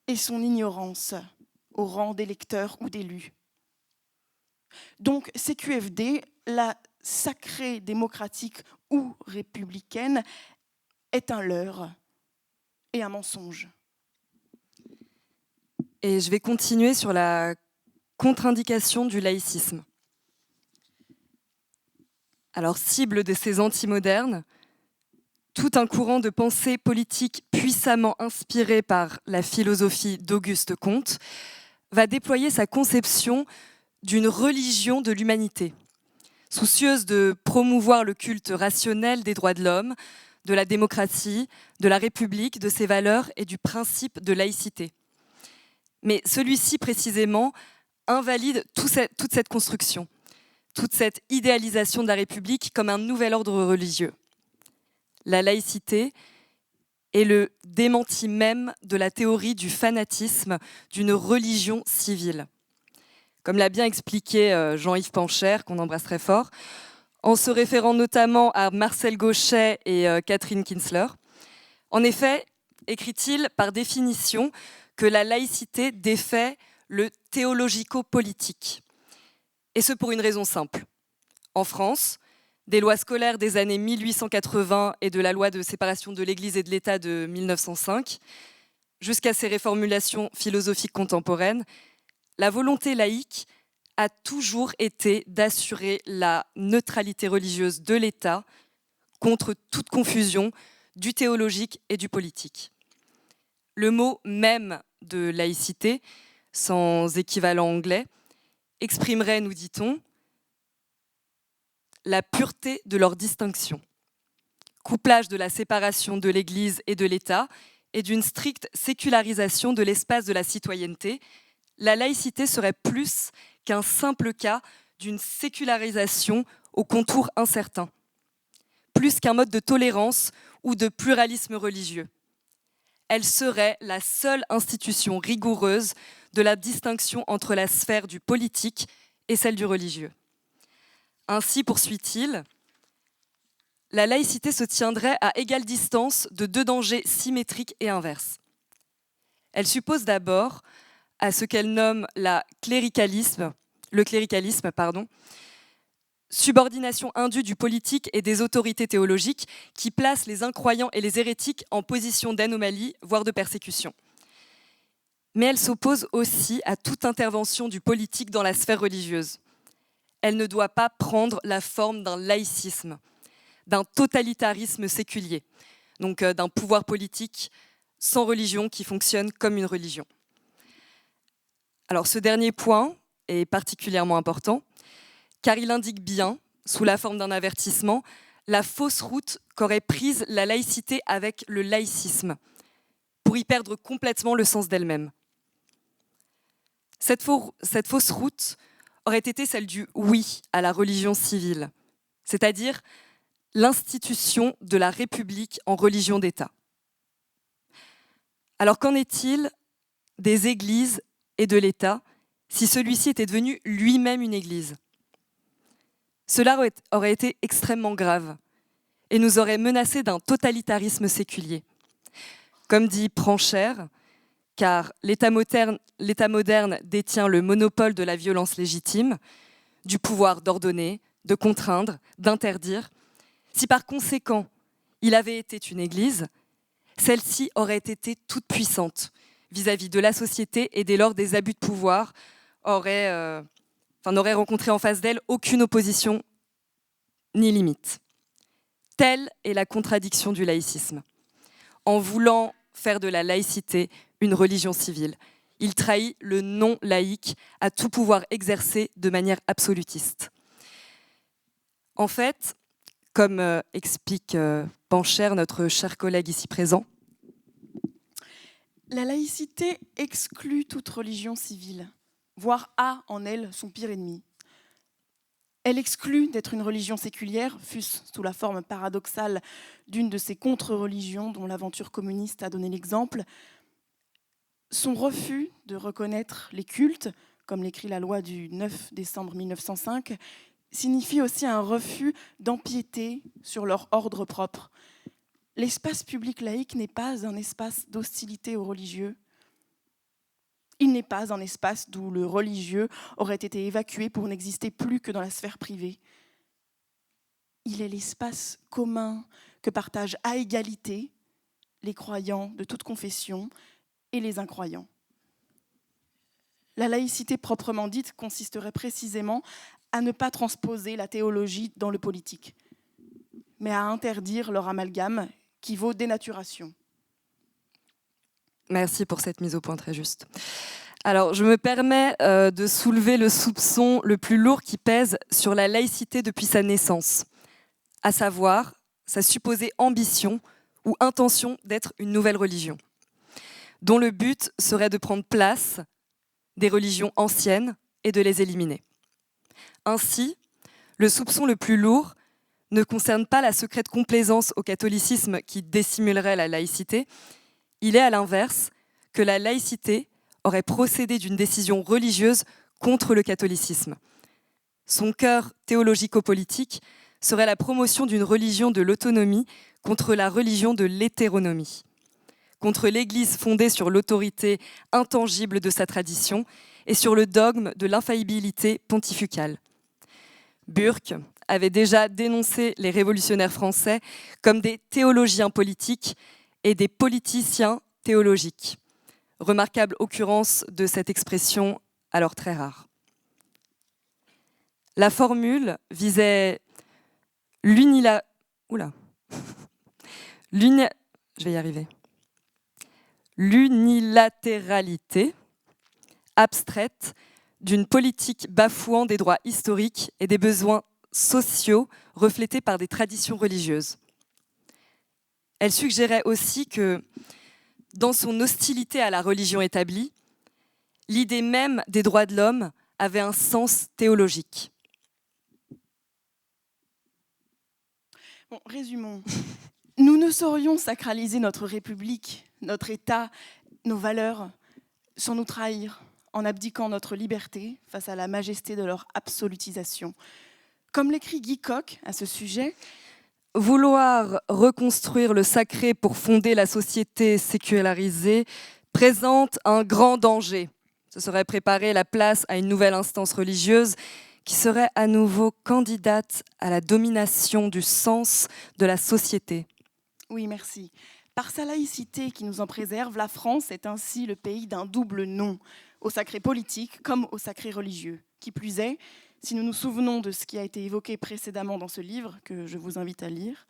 et son ignorance au rang d'électeur ou d'élu. Donc, CQFD, la sacrée démocratique ou républicaine, est un leurre et un mensonge. Et je vais continuer sur la contre-indication du laïcisme. Alors, cible de ces antimodernes, tout un courant de pensée politique puissamment inspiré par la philosophie d'Auguste Comte va déployer sa conception d'une religion de l'humanité, soucieuse de promouvoir le culte rationnel des droits de l'homme, de la démocratie, de la République, de ses valeurs et du principe de laïcité. Mais celui-ci, précisément, invalide toute cette construction, toute cette idéalisation de la République comme un nouvel ordre religieux. La laïcité est le démenti même de la théorie du fanatisme d'une religion civile. Comme l'a bien expliqué Jean-Yves Pancher, qu'on embrasse très fort, en se référant notamment à Marcel Gauchet et Catherine Kinsler. En effet, écrit-il par définition que la laïcité défait le théologico-politique. Et ce pour une raison simple. En France, des lois scolaires des années 1880 et de la loi de séparation de l'Église et de l'État de 1905, jusqu'à ces réformulations philosophiques contemporaines, la volonté laïque a toujours été d'assurer la neutralité religieuse de l'État contre toute confusion du théologique et du politique. Le mot même de laïcité, sans équivalent anglais, exprimerait, nous dit-on, la pureté de leur distinction. Couplage de la séparation de l'Église et de l'État et d'une stricte sécularisation de l'espace de la citoyenneté, la laïcité serait plus qu'un simple cas d'une sécularisation aux contours incertains, plus qu'un mode de tolérance ou de pluralisme religieux. Elle serait la seule institution rigoureuse de la distinction entre la sphère du politique et celle du religieux. Ainsi, poursuit-il, la laïcité se tiendrait à égale distance de deux dangers symétriques et inverses. Elle suppose d'abord à ce qu'elle nomme le cléricalisme, subordination indue du politique et des autorités théologiques qui place les incroyants et les hérétiques en position d'anomalie, voire de persécution. Mais elle s'oppose aussi à toute intervention du politique dans la sphère religieuse. Elle ne doit pas prendre la forme d'un laïcisme, d'un totalitarisme séculier, donc d'un pouvoir politique sans religion qui fonctionne comme une religion. Alors ce dernier point est particulièrement important, car il indique bien, sous la forme d'un avertissement, la fausse route qu'aurait prise la laïcité avec le laïcisme, pour y perdre complètement le sens d'elle-même. Cette fausse route aurait été celle du oui à la religion civile, c'est-à-dire l'institution de la République en religion d'État. Alors qu'en est-il des églises et de l'État si celui-ci était devenu lui-même une église ? Cela aurait été extrêmement grave et nous aurait menacé d'un totalitarisme séculier. Comme dit Pancher, car l'État moderne détient le monopole de la violence légitime, du pouvoir d'ordonner, de contraindre, d'interdire. Si par conséquent, il avait été une église, celle-ci aurait été toute puissante vis-à-vis de la société et dès lors des abus de pouvoir n'aurait rencontré en face d'elle aucune opposition ni limite. Telle est la contradiction du laïcisme. En voulant faire de la laïcité une religion civile, il trahit le non-laïque à tout pouvoir exercé de manière absolutiste. En fait, comme explique Pancher, notre cher collègue ici présent, La laïcité exclut toute religion civile, voire a en elle son pire ennemi. Elle exclut d'être une religion séculière, fût-ce sous la forme paradoxale d'une de ces contre-religions dont l'aventure communiste a donné l'exemple. Son refus de reconnaître les cultes, comme l'écrit la loi du 9 décembre 1905, signifie aussi un refus d'empiéter sur leur ordre propre. L'espace public laïque n'est pas un espace d'hostilité aux religieux. Il n'est pas un espace d'où le religieux aurait été évacué pour n'exister plus que dans la sphère privée. Il est l'espace commun que partagent à égalité les croyants de toute confession et les incroyants. La laïcité proprement dite consisterait précisément à ne pas transposer la théologie dans le politique, mais à interdire leur amalgame qui vaut dénaturation. Merci pour cette mise au point très juste. Alors, je me permets de soulever le soupçon le plus lourd qui pèse sur la laïcité depuis sa naissance, à savoir sa supposée ambition ou intention d'être une nouvelle religion, dont le but serait de prendre place des religions anciennes et de les éliminer. Ainsi, le soupçon le plus lourd ne concerne pas la secrète complaisance au catholicisme qui dissimulerait la laïcité. Il est à l'inverse que la laïcité aurait procédé d'une décision religieuse contre le catholicisme. Son cœur théologico-politique serait la promotion d'une religion de l'autonomie contre la religion de l'hétéronomie, contre l'Église fondée sur l'autorité intangible de sa tradition et sur le dogme de l'infaillibilité pontificale. Burke avait déjà dénoncé les révolutionnaires français comme des théologiens politiques et des politiciens théologiques. Remarquable occurrence de cette expression, alors très rare. La formule visait l'unilatéralité abstraite d'une politique bafouant des droits historiques et des besoins sociaux reflétés par des traditions religieuses. Elle suggérait aussi que, dans son hostilité à la religion établie, l'idée même des droits de l'homme avait un sens théologique. Bon, résumons. Nous ne saurions sacraliser notre République, notre État, nos valeurs, sans nous trahir, en abdiquant notre liberté face à la majesté de leur absolutisation. Comme l'écrit Guy Coq à ce sujet, vouloir reconstruire le sacré pour fonder la société sécularisée présente un grand danger. Ce serait préparer la place à une nouvelle instance religieuse qui serait à nouveau candidate à la domination du sens de la société. Oui, merci. Par sa laïcité qui nous en préserve, la France est ainsi le pays d'un double non, au sacré politique comme au sacré religieux. Qui plus est, si nous nous souvenons de ce qui a été évoqué précédemment dans ce livre, que je vous invite à lire,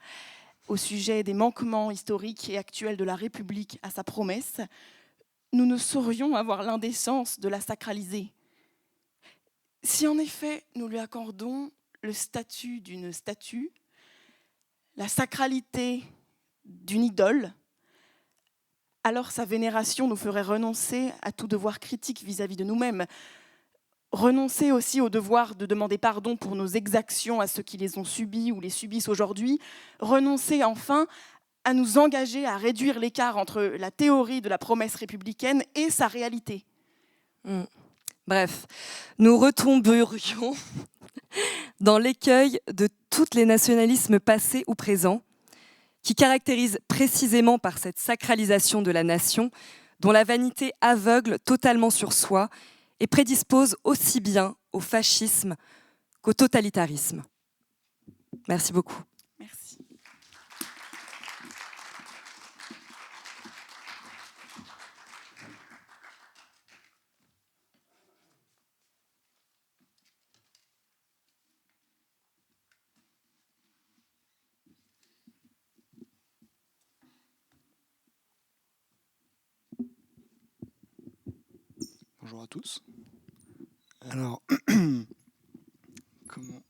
au sujet des manquements historiques et actuels de la République à sa promesse, nous ne saurions avoir l'indécence de la sacraliser. Si en effet nous lui accordons le statut d'une statue, la sacralité d'une idole, alors sa vénération nous ferait renoncer à tout devoir critique vis-à-vis de nous-mêmes, renoncer aussi au devoir de demander pardon pour nos exactions à ceux qui les ont subies ou les subissent aujourd'hui, renoncer enfin à nous engager à réduire l'écart entre la théorie de la promesse républicaine et sa réalité. Bref, nous retomberions dans l'écueil de tous les nationalismes passés ou présents qui caractérisent précisément par cette sacralisation de la nation dont la vanité aveugle totalement sur soi et prédispose aussi bien au fascisme qu'au totalitarisme. Merci beaucoup. Merci. Bonjour à tous. Alors, comment... Hop.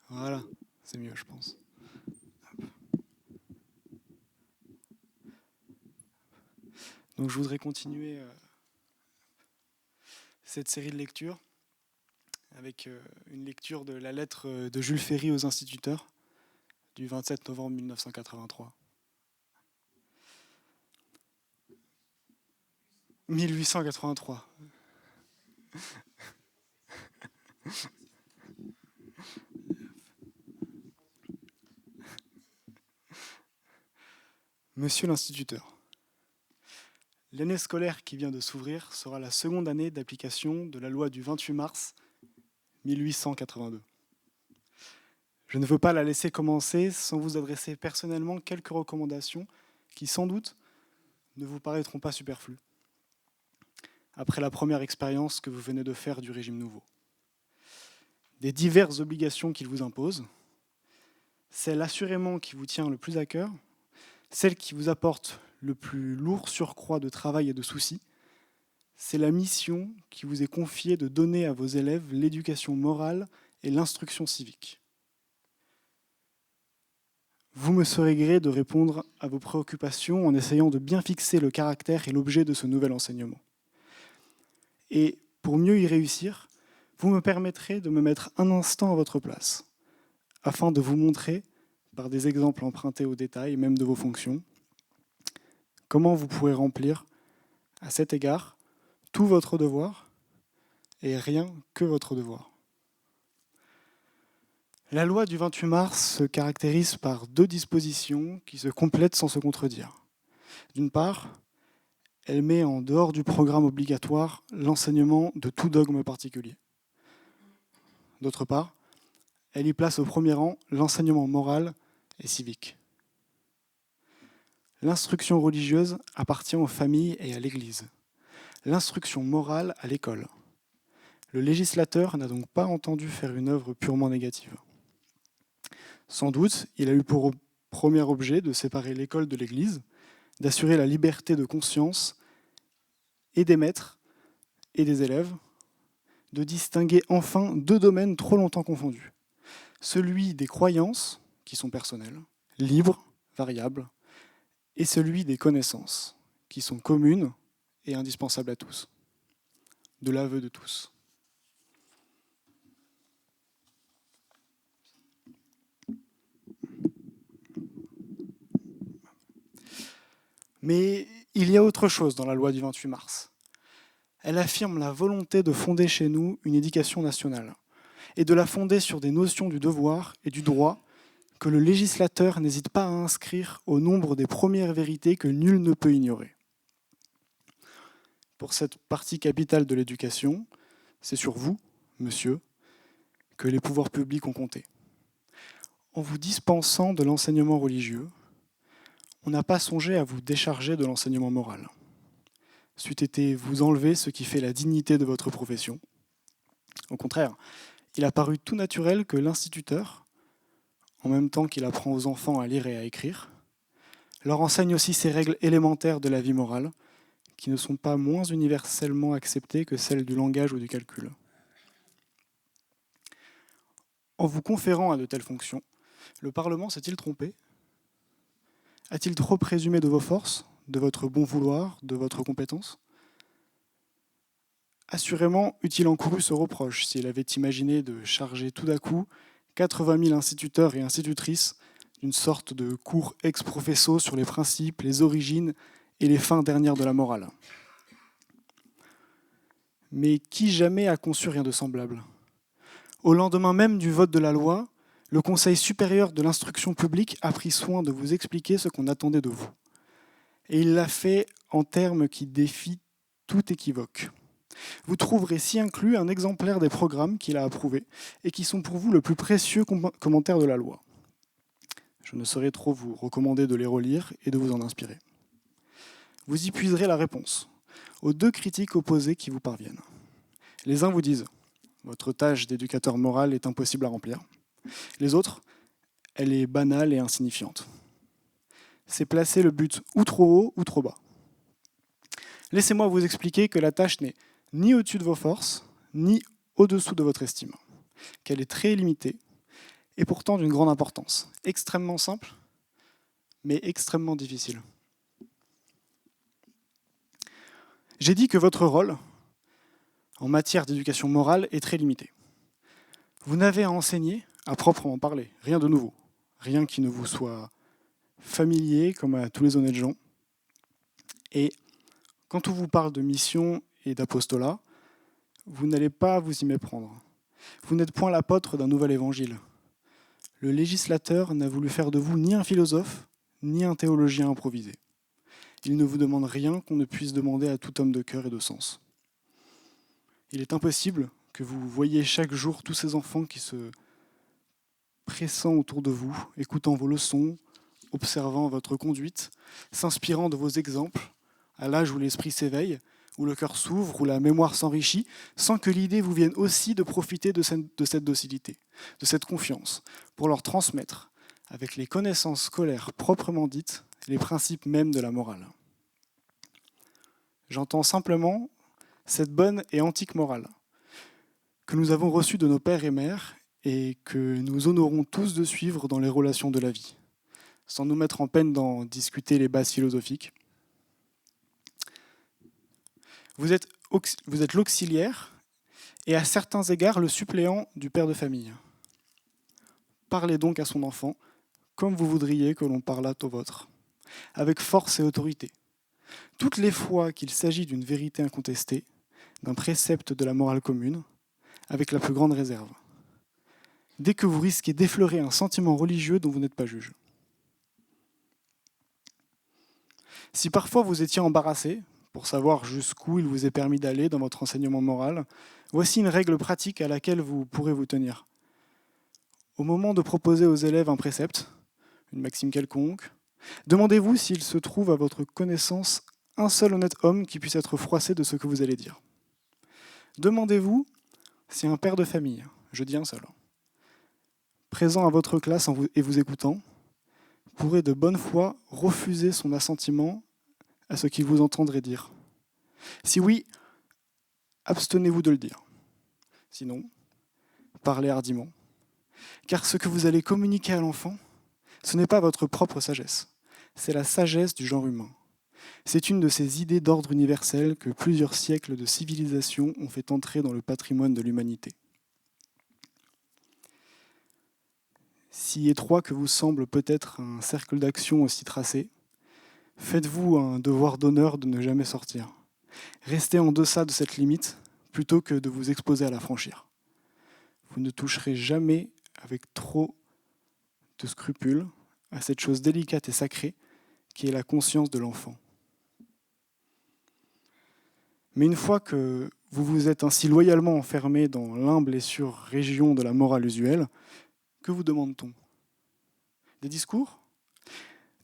Voilà, c'est mieux, je pense. Hop. Donc je voudrais continuer cette série de lectures avec une lecture de la lettre de Jules Ferry aux instituteurs du 27 novembre 1983. 1883. Monsieur l'instituteur, l'année scolaire qui vient de s'ouvrir sera la seconde année d'application de la loi du 28 mars 1882. Je ne veux pas la laisser commencer sans vous adresser personnellement quelques recommandations qui, sans doute, ne vous paraîtront pas superflues, après la première expérience que vous venez de faire du régime nouveau. Des diverses obligations qu'il vous impose, celle assurément qui vous tient le plus à cœur, celle qui vous apporte le plus lourd surcroît de travail et de soucis, c'est la mission qui vous est confiée de donner à vos élèves l'éducation morale et l'instruction civique. Vous me serez gré de répondre à vos préoccupations en essayant de bien fixer le caractère et l'objet de ce nouvel enseignement. Et pour mieux y réussir, vous me permettrez de me mettre un instant à votre place, afin de vous montrer, par des exemples empruntés au détail, même de vos fonctions, comment vous pourrez remplir, à cet égard, tout votre devoir et rien que votre devoir. La loi du 28 mars se caractérise par deux dispositions qui se complètent sans se contredire. D'une part, elle met en dehors du programme obligatoire l'enseignement de tout dogme particulier. D'autre part, elle y place au premier rang l'enseignement moral et civique. L'instruction religieuse appartient aux familles et à l'Église. L'instruction morale à l'école. Le législateur n'a donc pas entendu faire une œuvre purement négative. Sans doute, il a eu pour premier objet de séparer l'école de l'Église, d'assurer la liberté de conscience et des maîtres et des élèves, de distinguer enfin deux domaines trop longtemps confondus. Celui des croyances, qui sont personnelles, libres, variables, et celui des connaissances, qui sont communes et indispensables à tous, de l'aveu de tous. Mais il y a autre chose dans la loi du 28 mars. Elle affirme la volonté de fonder chez nous une éducation nationale et de la fonder sur des notions du devoir et du droit que le législateur n'hésite pas à inscrire au nombre des premières vérités que nul ne peut ignorer. Pour cette partie capitale de l'éducation, c'est sur vous, monsieur, que les pouvoirs publics ont compté. En vous dispensant de l'enseignement religieux, on n'a pas songé à vous décharger de l'enseignement moral. C'eût été vous enlever ce qui fait la dignité de votre profession. Au contraire, il a paru tout naturel que l'instituteur, en même temps qu'il apprend aux enfants à lire et à écrire, leur enseigne aussi ces règles élémentaires de la vie morale, qui ne sont pas moins universellement acceptées que celles du langage ou du calcul. En vous conférant à de telles fonctions, le Parlement s'est-il trompé ? A-t-il trop présumé de vos forces, de votre bon vouloir, de votre compétence ? Assurément, eût-il encouru ce reproche s'il avait imaginé de charger tout à coup 80 000 instituteurs et institutrices d'une sorte de cours ex-professo sur les principes, les origines et les fins dernières de la morale. Mais qui jamais a conçu rien de semblable ? Au lendemain même du vote de la loi, le Conseil supérieur de l'instruction publique a pris soin de vous expliquer ce qu'on attendait de vous. Et il l'a fait en termes qui défient tout équivoque. Vous trouverez ci inclus un exemplaire des programmes qu'il a approuvés et qui sont pour vous le plus précieux commentaire de la loi. Je ne saurais trop vous recommander de les relire et de vous en inspirer. Vous y puiserez la réponse aux deux critiques opposées qui vous parviennent. Les uns vous disent « Votre tâche d'éducateur moral est impossible à remplir ». Les autres, elle est banale et insignifiante. C'est placer le but ou trop haut ou trop bas. Laissez-moi vous expliquer que la tâche n'est ni au-dessus de vos forces, ni au-dessous de votre estime, qu'elle est très limitée et pourtant d'une grande importance, extrêmement simple, mais extrêmement difficile. J'ai dit que votre rôle, en matière d'éducation morale, est très limité. Vous n'avez à enseigner, à proprement parler, rien de nouveau, rien qui ne vous soit familier comme à tous les honnêtes gens. Et quand on vous parle de mission et d'apostolat, vous n'allez pas vous y méprendre. Vous n'êtes point l'apôtre d'un nouvel évangile. Le législateur n'a voulu faire de vous ni un philosophe, ni un théologien improvisé. Il ne vous demande rien qu'on ne puisse demander à tout homme de cœur et de sens. Il est impossible que vous voyiez chaque jour tous ces enfants qui se pressant autour de vous, écoutant vos leçons, observant votre conduite, s'inspirant de vos exemples, à l'âge où l'esprit s'éveille, où le cœur s'ouvre, où la mémoire s'enrichit, sans que l'idée vous vienne aussi de profiter de cette docilité, de cette confiance, pour leur transmettre, avec les connaissances scolaires proprement dites, les principes mêmes de la morale. J'entends simplement cette bonne et antique morale que nous avons reçue de nos pères et mères et que nous honorons tous de suivre dans les relations de la vie, sans nous mettre en peine d'en discuter les bases philosophiques. Vous êtes l'auxiliaire et à certains égards le suppléant du père de famille. Parlez donc à son enfant comme vous voudriez que l'on parlât au vôtre, avec force et autorité. Toutes les fois qu'il s'agit d'une vérité incontestée, d'un précepte de la morale commune, avec la plus grande réserve. Dès que vous risquez d'effleurer un sentiment religieux dont vous n'êtes pas juge. Si parfois vous étiez embarrassé pour savoir jusqu'où il vous est permis d'aller dans votre enseignement moral, voici une règle pratique à laquelle vous pourrez vous tenir. Au moment de proposer aux élèves un précepte, une maxime quelconque, demandez-vous s'il se trouve à votre connaissance un seul honnête homme qui puisse être froissé de ce que vous allez dire. Demandez-vous si un père de famille, je dis un seul, présent à votre classe et vous écoutant, pourrait de bonne foi refuser son assentiment à ce qu'il vous entendrait dire. Si oui, abstenez-vous de le dire. Sinon, parlez hardiment. Car ce que vous allez communiquer à l'enfant, ce n'est pas votre propre sagesse, c'est la sagesse du genre humain. C'est une de ces idées d'ordre universel que plusieurs siècles de civilisation ont fait entrer dans le patrimoine de l'humanité. Si étroit que vous semble peut-être un cercle d'action aussi tracé, faites-vous un devoir d'honneur de ne jamais sortir. Restez en deçà de cette limite plutôt que de vous exposer à la franchir. Vous ne toucherez jamais avec trop de scrupules à cette chose délicate et sacrée qui est la conscience de l'enfant. Mais une fois que vous vous êtes ainsi loyalement enfermé dans l'humble et sûre région de la morale usuelle, que vous demande-t-on ? Des discours ?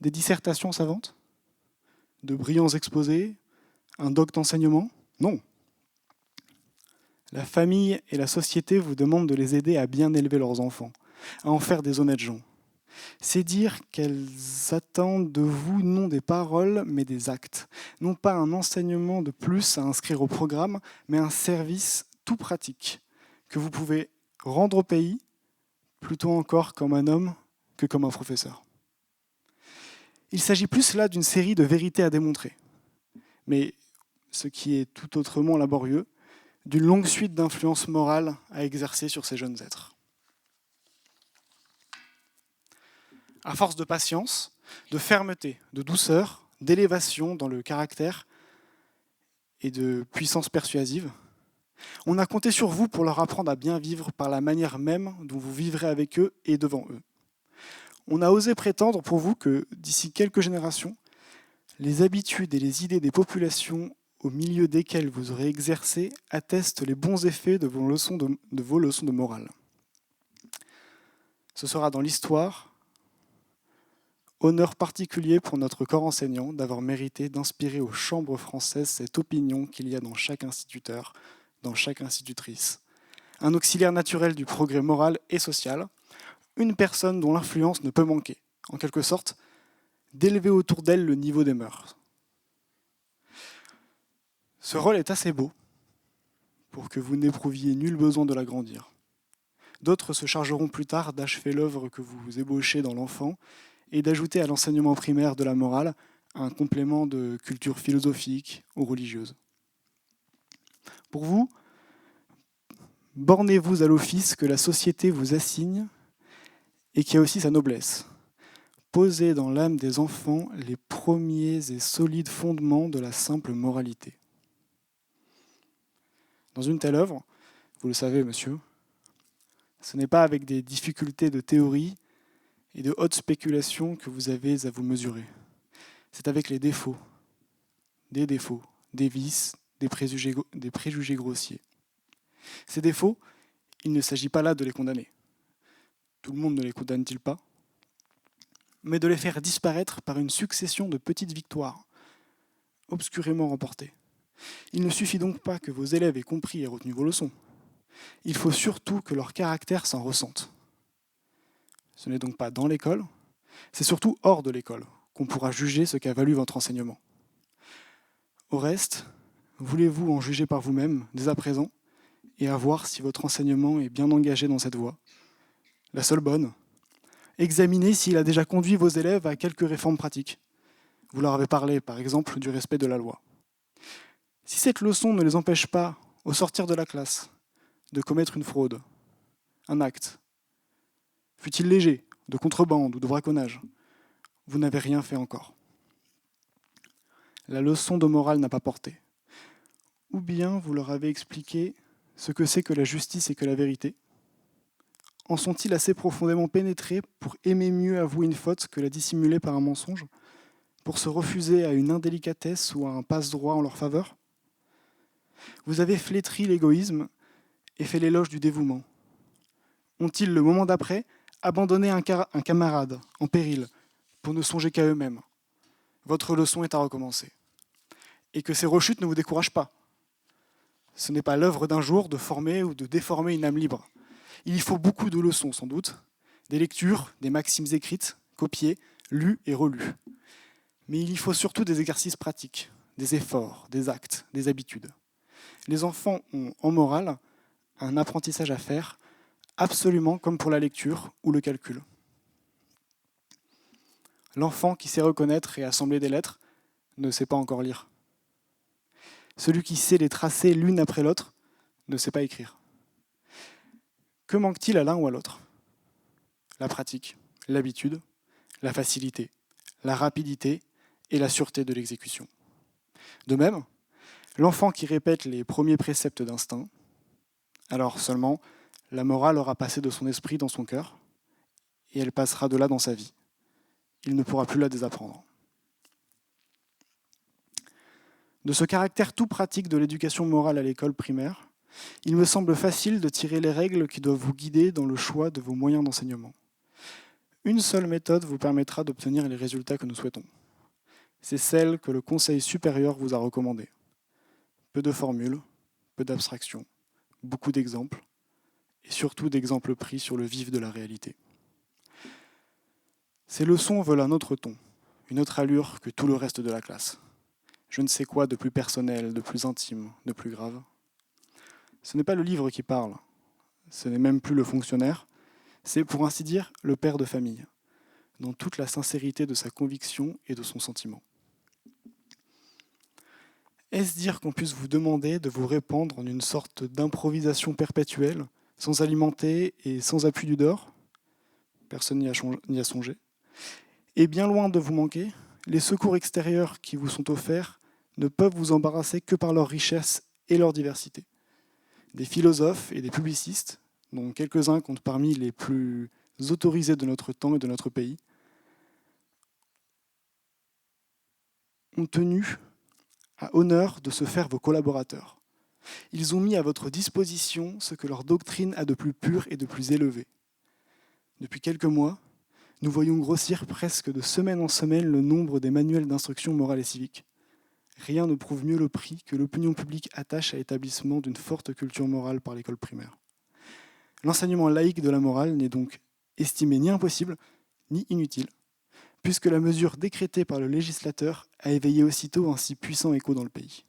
Des dissertations savantes ? De brillants exposés ? Un doc d'enseignement ? Non. La famille et la société vous demandent de les aider à bien élever leurs enfants, à en faire des honnêtes gens. C'est dire qu'elles attendent de vous non des paroles, mais des actes. Non pas un enseignement de plus à inscrire au programme, mais un service tout pratique que vous pouvez rendre au pays, plutôt encore comme un homme que comme un professeur. Il s'agit plus là d'une série de vérités à démontrer, mais ce qui est tout autrement laborieux, d'une longue suite d'influences morales à exercer sur ces jeunes êtres. À force de patience, de fermeté, de douceur, d'élévation dans le caractère et de puissance persuasive, on a compté sur vous pour leur apprendre à bien vivre par la manière même dont vous vivrez avec eux et devant eux. On a osé prétendre pour vous que, d'ici quelques générations, les habitudes et les idées des populations au milieu desquelles vous aurez exercé attestent les bons effets de vos leçons de morale. Ce sera dans l'histoire, honneur particulier pour notre corps enseignant d'avoir mérité d'inspirer aux chambres françaises cette opinion qu'il y a dans chaque instituteur, dans chaque institutrice. Un auxiliaire naturel du progrès moral et social, une personne dont l'influence ne peut manquer, en quelque sorte, d'élever autour d'elle le niveau des mœurs. Ce rôle est assez beau pour que vous n'éprouviez nul besoin de l'agrandir. D'autres se chargeront plus tard d'achever l'œuvre que vous ébauchez dans l'enfant et d'ajouter à l'enseignement primaire de la morale un complément de culture philosophique ou religieuse. Pour vous, bornez-vous à l'office que la société vous assigne et qui a aussi sa noblesse. Posez dans l'âme des enfants les premiers et solides fondements de la simple moralité. Dans une telle œuvre, vous le savez, monsieur, ce n'est pas avec des difficultés de théorie et de hautes spéculations que vous avez à vous mesurer. C'est avec les défauts, des vices, des préjugés grossiers. Ces défauts, il ne s'agit pas là de les condamner. Tout le monde ne les condamne-t-il pas ? Mais de les faire disparaître par une succession de petites victoires, obscurément remportées. Il ne suffit donc pas que vos élèves aient compris et retenu vos leçons. Il faut surtout que leur caractère s'en ressente. Ce n'est donc pas dans l'école, c'est surtout hors de l'école qu'on pourra juger ce qu'a valu votre enseignement. Au reste, voulez-vous en juger par vous-même dès à présent et à voir si votre enseignement est bien engagé dans cette voie ? La seule bonne. Examinez s'il a déjà conduit vos élèves à quelques réformes pratiques. Vous leur avez parlé, par exemple, du respect de la loi. Si cette leçon ne les empêche pas, au sortir de la classe, de commettre une fraude, un acte, fût-il léger, de contrebande ou de braconnage, vous n'avez rien fait encore. La leçon de morale n'a pas porté. Ou bien vous leur avez expliqué ce que c'est que la justice et que la vérité. En sont-ils assez profondément pénétrés pour aimer mieux avouer une faute que la dissimuler par un mensonge, pour se refuser à une indélicatesse ou à un passe-droit en leur faveur ? Vous avez flétri l'égoïsme et fait l'éloge du dévouement. Ont-ils, le moment d'après, abandonné un camarade en péril pour ne songer qu'à eux-mêmes ? Votre leçon est à recommencer. Et que ces rechutes ne vous découragent pas. Ce n'est pas l'œuvre d'un jour de former ou de déformer une âme libre. Il y faut beaucoup de leçons, sans doute, des lectures, des maximes écrites, copiées, lues et relues. Mais il y faut surtout des exercices pratiques, des efforts, des actes, des habitudes. Les enfants ont, en morale, un apprentissage à faire, absolument comme pour la lecture ou le calcul. L'enfant qui sait reconnaître et assembler des lettres ne sait pas encore lire. Celui qui sait les tracer l'une après l'autre ne sait pas écrire. Que manque-t-il à l'un ou à l'autre ? La pratique, l'habitude, la facilité, la rapidité et la sûreté de l'exécution. De même, l'enfant qui répète les premiers préceptes d'instinct, alors seulement la morale aura passé de son esprit dans son cœur et elle passera de là dans sa vie. Il ne pourra plus la désapprendre. De ce caractère tout pratique de l'éducation morale à l'école primaire, il me semble facile de tirer les règles qui doivent vous guider dans le choix de vos moyens d'enseignement. Une seule méthode vous permettra d'obtenir les résultats que nous souhaitons. C'est celle que le Conseil supérieur vous a recommandée. Peu de formules, peu d'abstractions, beaucoup d'exemples, et surtout d'exemples pris sur le vif de la réalité. Ces leçons veulent un autre ton, une autre allure que tout le reste de la classe. Je ne sais quoi de plus personnel, de plus intime, de plus grave. Ce n'est pas le livre qui parle, ce n'est même plus le fonctionnaire, c'est pour ainsi dire le père de famille, dans toute la sincérité de sa conviction et de son sentiment. Est-ce dire qu'on puisse vous demander de vous répandre en une sorte d'improvisation perpétuelle, sans alimenter et sans appui du dehors ? Personne n'y a songé. Et bien loin de vous manquer, les secours extérieurs qui vous sont offerts ne peuvent vous embarrasser que par leur richesse et leur diversité. Des philosophes et des publicistes, dont quelques-uns comptent parmi les plus autorisés de notre temps et de notre pays, ont tenu à honneur de se faire vos collaborateurs. Ils ont mis à votre disposition ce que leur doctrine a de plus pur et de plus élevé. Depuis quelques mois, nous voyons grossir presque de semaine en semaine le nombre des manuels d'instruction morale et civique. Rien ne prouve mieux le prix que l'opinion publique attache à l'établissement d'une forte culture morale par l'école primaire. L'enseignement laïque de la morale n'est donc estimé ni impossible, ni inutile, puisque la mesure décrétée par le législateur a éveillé aussitôt un si puissant écho dans le pays.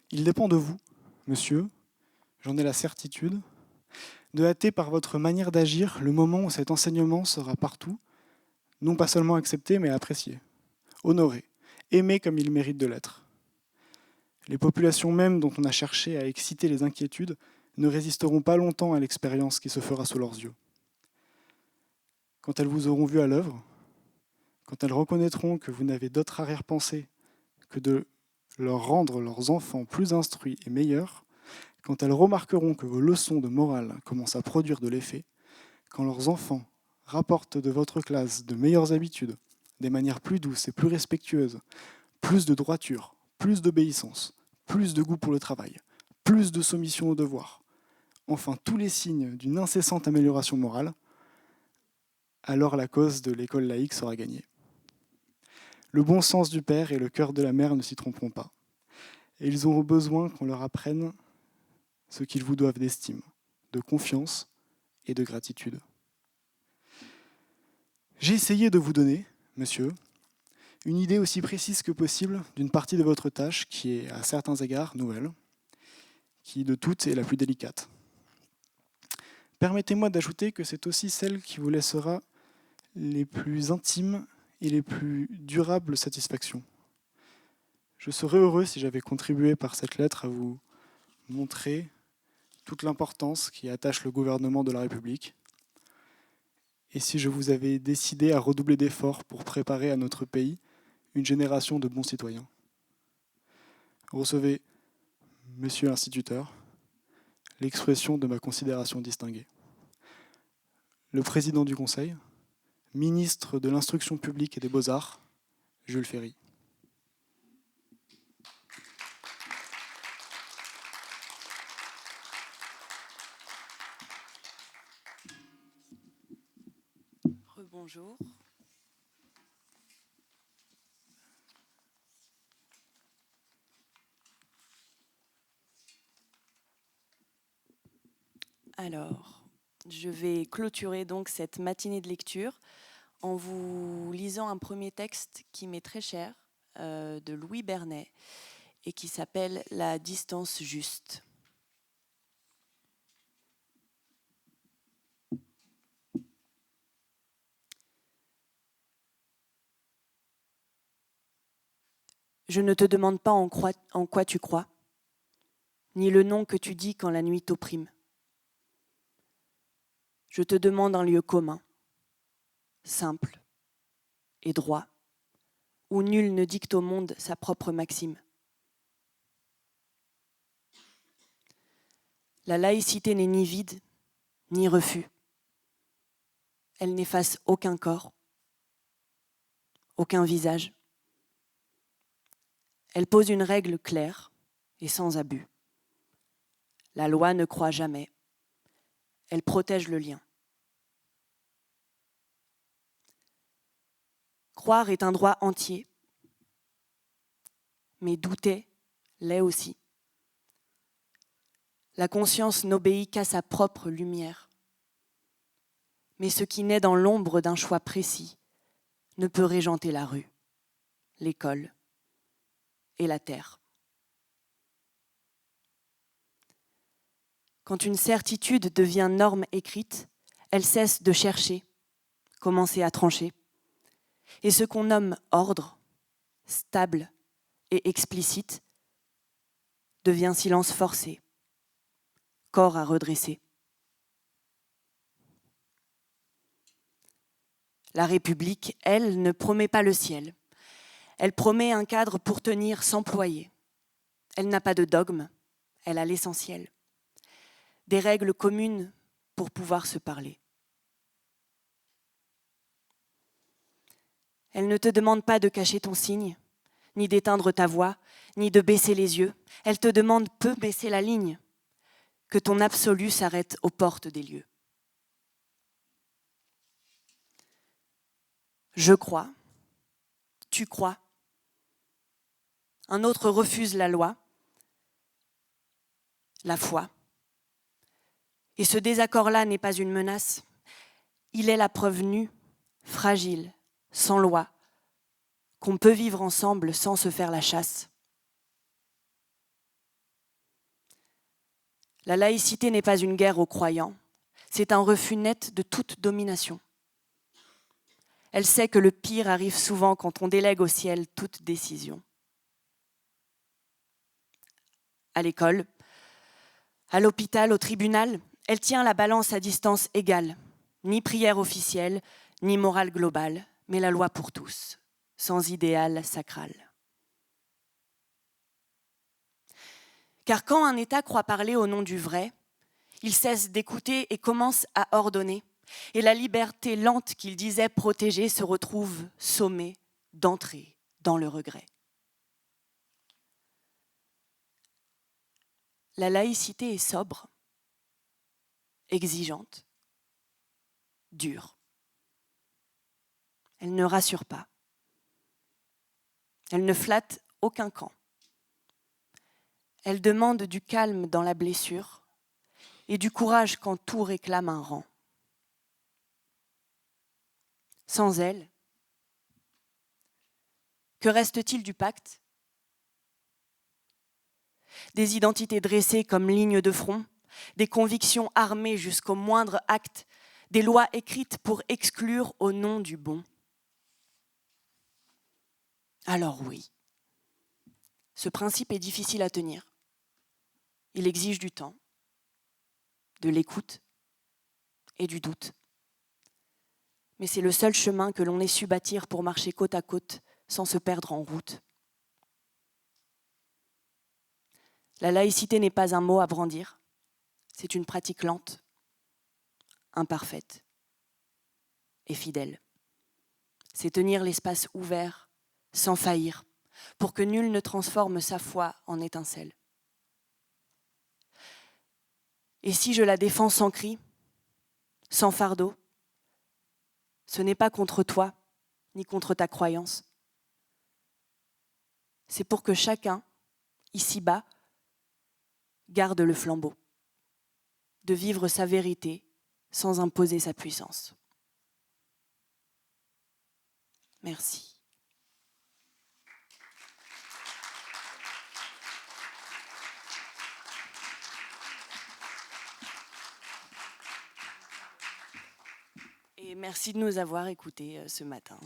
Il dépend de vous, monsieur, j'en ai la certitude, de hâter par votre manière d'agir le moment où cet enseignement sera partout, non pas seulement accepté, mais apprécié, honoré, aimés comme ils méritent de l'être. Les populations mêmes dont on a cherché à exciter les inquiétudes ne résisteront pas longtemps à l'expérience qui se fera sous leurs yeux. Quand elles vous auront vu à l'œuvre, quand elles reconnaîtront que vous n'avez d'autre arrière-pensée que de leur rendre leurs enfants plus instruits et meilleurs, quand elles remarqueront que vos leçons de morale commencent à produire de l'effet, quand leurs enfants rapportent de votre classe de meilleures habitudes, des manières plus douces et plus respectueuses, plus de droiture, plus d'obéissance, plus de goût pour le travail, plus de soumission aux devoirs, enfin tous les signes d'une incessante amélioration morale, alors la cause de l'école laïque sera gagnée. Le bon sens du père et le cœur de la mère ne s'y tromperont pas. Et ils auront besoin qu'on leur apprenne ce qu'ils vous doivent d'estime, de confiance et de gratitude. J'ai essayé de vous donner, monsieur, une idée aussi précise que possible d'une partie de votre tâche qui est, à certains égards, nouvelle, qui de toutes est la plus délicate. Permettez-moi d'ajouter que c'est aussi celle qui vous laissera les plus intimes et les plus durables satisfactions. Je serais heureux si j'avais contribué par cette lettre à vous montrer toute l'importance qui attache le gouvernement de la République et si je vous avais décidé à redoubler d'efforts pour préparer à notre pays une génération de bons citoyens. Recevez, monsieur l'instituteur, l'expression de ma considération distinguée. Le président du Conseil, ministre de l'Instruction publique et des Beaux-Arts, Jules Ferry. Rebonjour. Alors, je vais clôturer donc cette matinée de lecture en vous lisant un premier texte qui m'est très cher, de Louis Bernet, et qui s'appelle « La distance juste ». Je ne te demande pas en quoi tu crois, ni le nom que tu dis quand la nuit t'opprime. Je te demande un lieu commun, simple et droit, où nul ne dicte au monde sa propre maxime. La laïcité n'est ni vide, ni refus. Elle n'efface aucun corps, aucun visage. Elle pose une règle claire et sans abus. La loi ne croit jamais. Elle protège le lien. Croire est un droit entier, mais douter l'est aussi. La conscience n'obéit qu'à sa propre lumière. Mais ce qui naît dans l'ombre d'un choix précis ne peut régenter la rue, l'école et la terre. Quand une certitude devient norme écrite, elle cesse de chercher, commencer à trancher. Et ce qu'on nomme ordre, stable et explicite, devient silence forcé, corps à redresser. La République, elle, ne promet pas le ciel. Elle promet un cadre pour tenir s'employer. Elle n'a pas de dogme, elle a l'essentiel. Des règles communes pour pouvoir se parler. Elle ne te demande pas de cacher ton signe, ni d'éteindre ta voix, ni de baisser les yeux. Elle te demande peu baisser la ligne, que ton absolu s'arrête aux portes des lieux. Je crois, tu crois. Un autre refuse la loi, la foi. Et ce désaccord-là n'est pas une menace. Il est la preuve nue, fragile, sans loi, qu'on peut vivre ensemble sans se faire la chasse. La laïcité n'est pas une guerre aux croyants, c'est un refus net de toute domination. Elle sait que le pire arrive souvent quand on délègue au ciel toute décision. À l'école, à l'hôpital, au tribunal, elle tient la balance à distance égale. Ni prière officielle, ni morale globale, mais la loi pour tous, sans idéal sacral. Car quand un État croit parler au nom du vrai, il cesse d'écouter et commence à ordonner. Et la liberté lente qu'il disait protéger se retrouve sommée d'entrer dans le regret. La laïcité est sobre, exigeante, dure. Elle ne rassure pas. Elle ne flatte aucun camp. Elle demande du calme dans la blessure et du courage quand tout réclame un rang. Sans elle, que reste-t-il du pacte ? Des identités dressées comme lignes de front, des convictions armées jusqu'au moindre acte, des lois écrites pour exclure au nom du bon. Alors oui, ce principe est difficile à tenir. Il exige du temps, de l'écoute et du doute. Mais c'est le seul chemin que l'on ait su bâtir pour marcher côte à côte sans se perdre en route. La laïcité n'est pas un mot à brandir, c'est une pratique lente, imparfaite et fidèle. C'est tenir l'espace ouvert, sans faillir, pour que nul ne transforme sa foi en étincelle. Et si je la défends sans cri, sans fardeau, ce n'est pas contre toi, ni contre ta croyance. C'est pour que chacun, ici-bas, garde le flambeau, de vivre sa vérité sans imposer sa puissance. Merci. Et merci de nous avoir écoutés ce matin.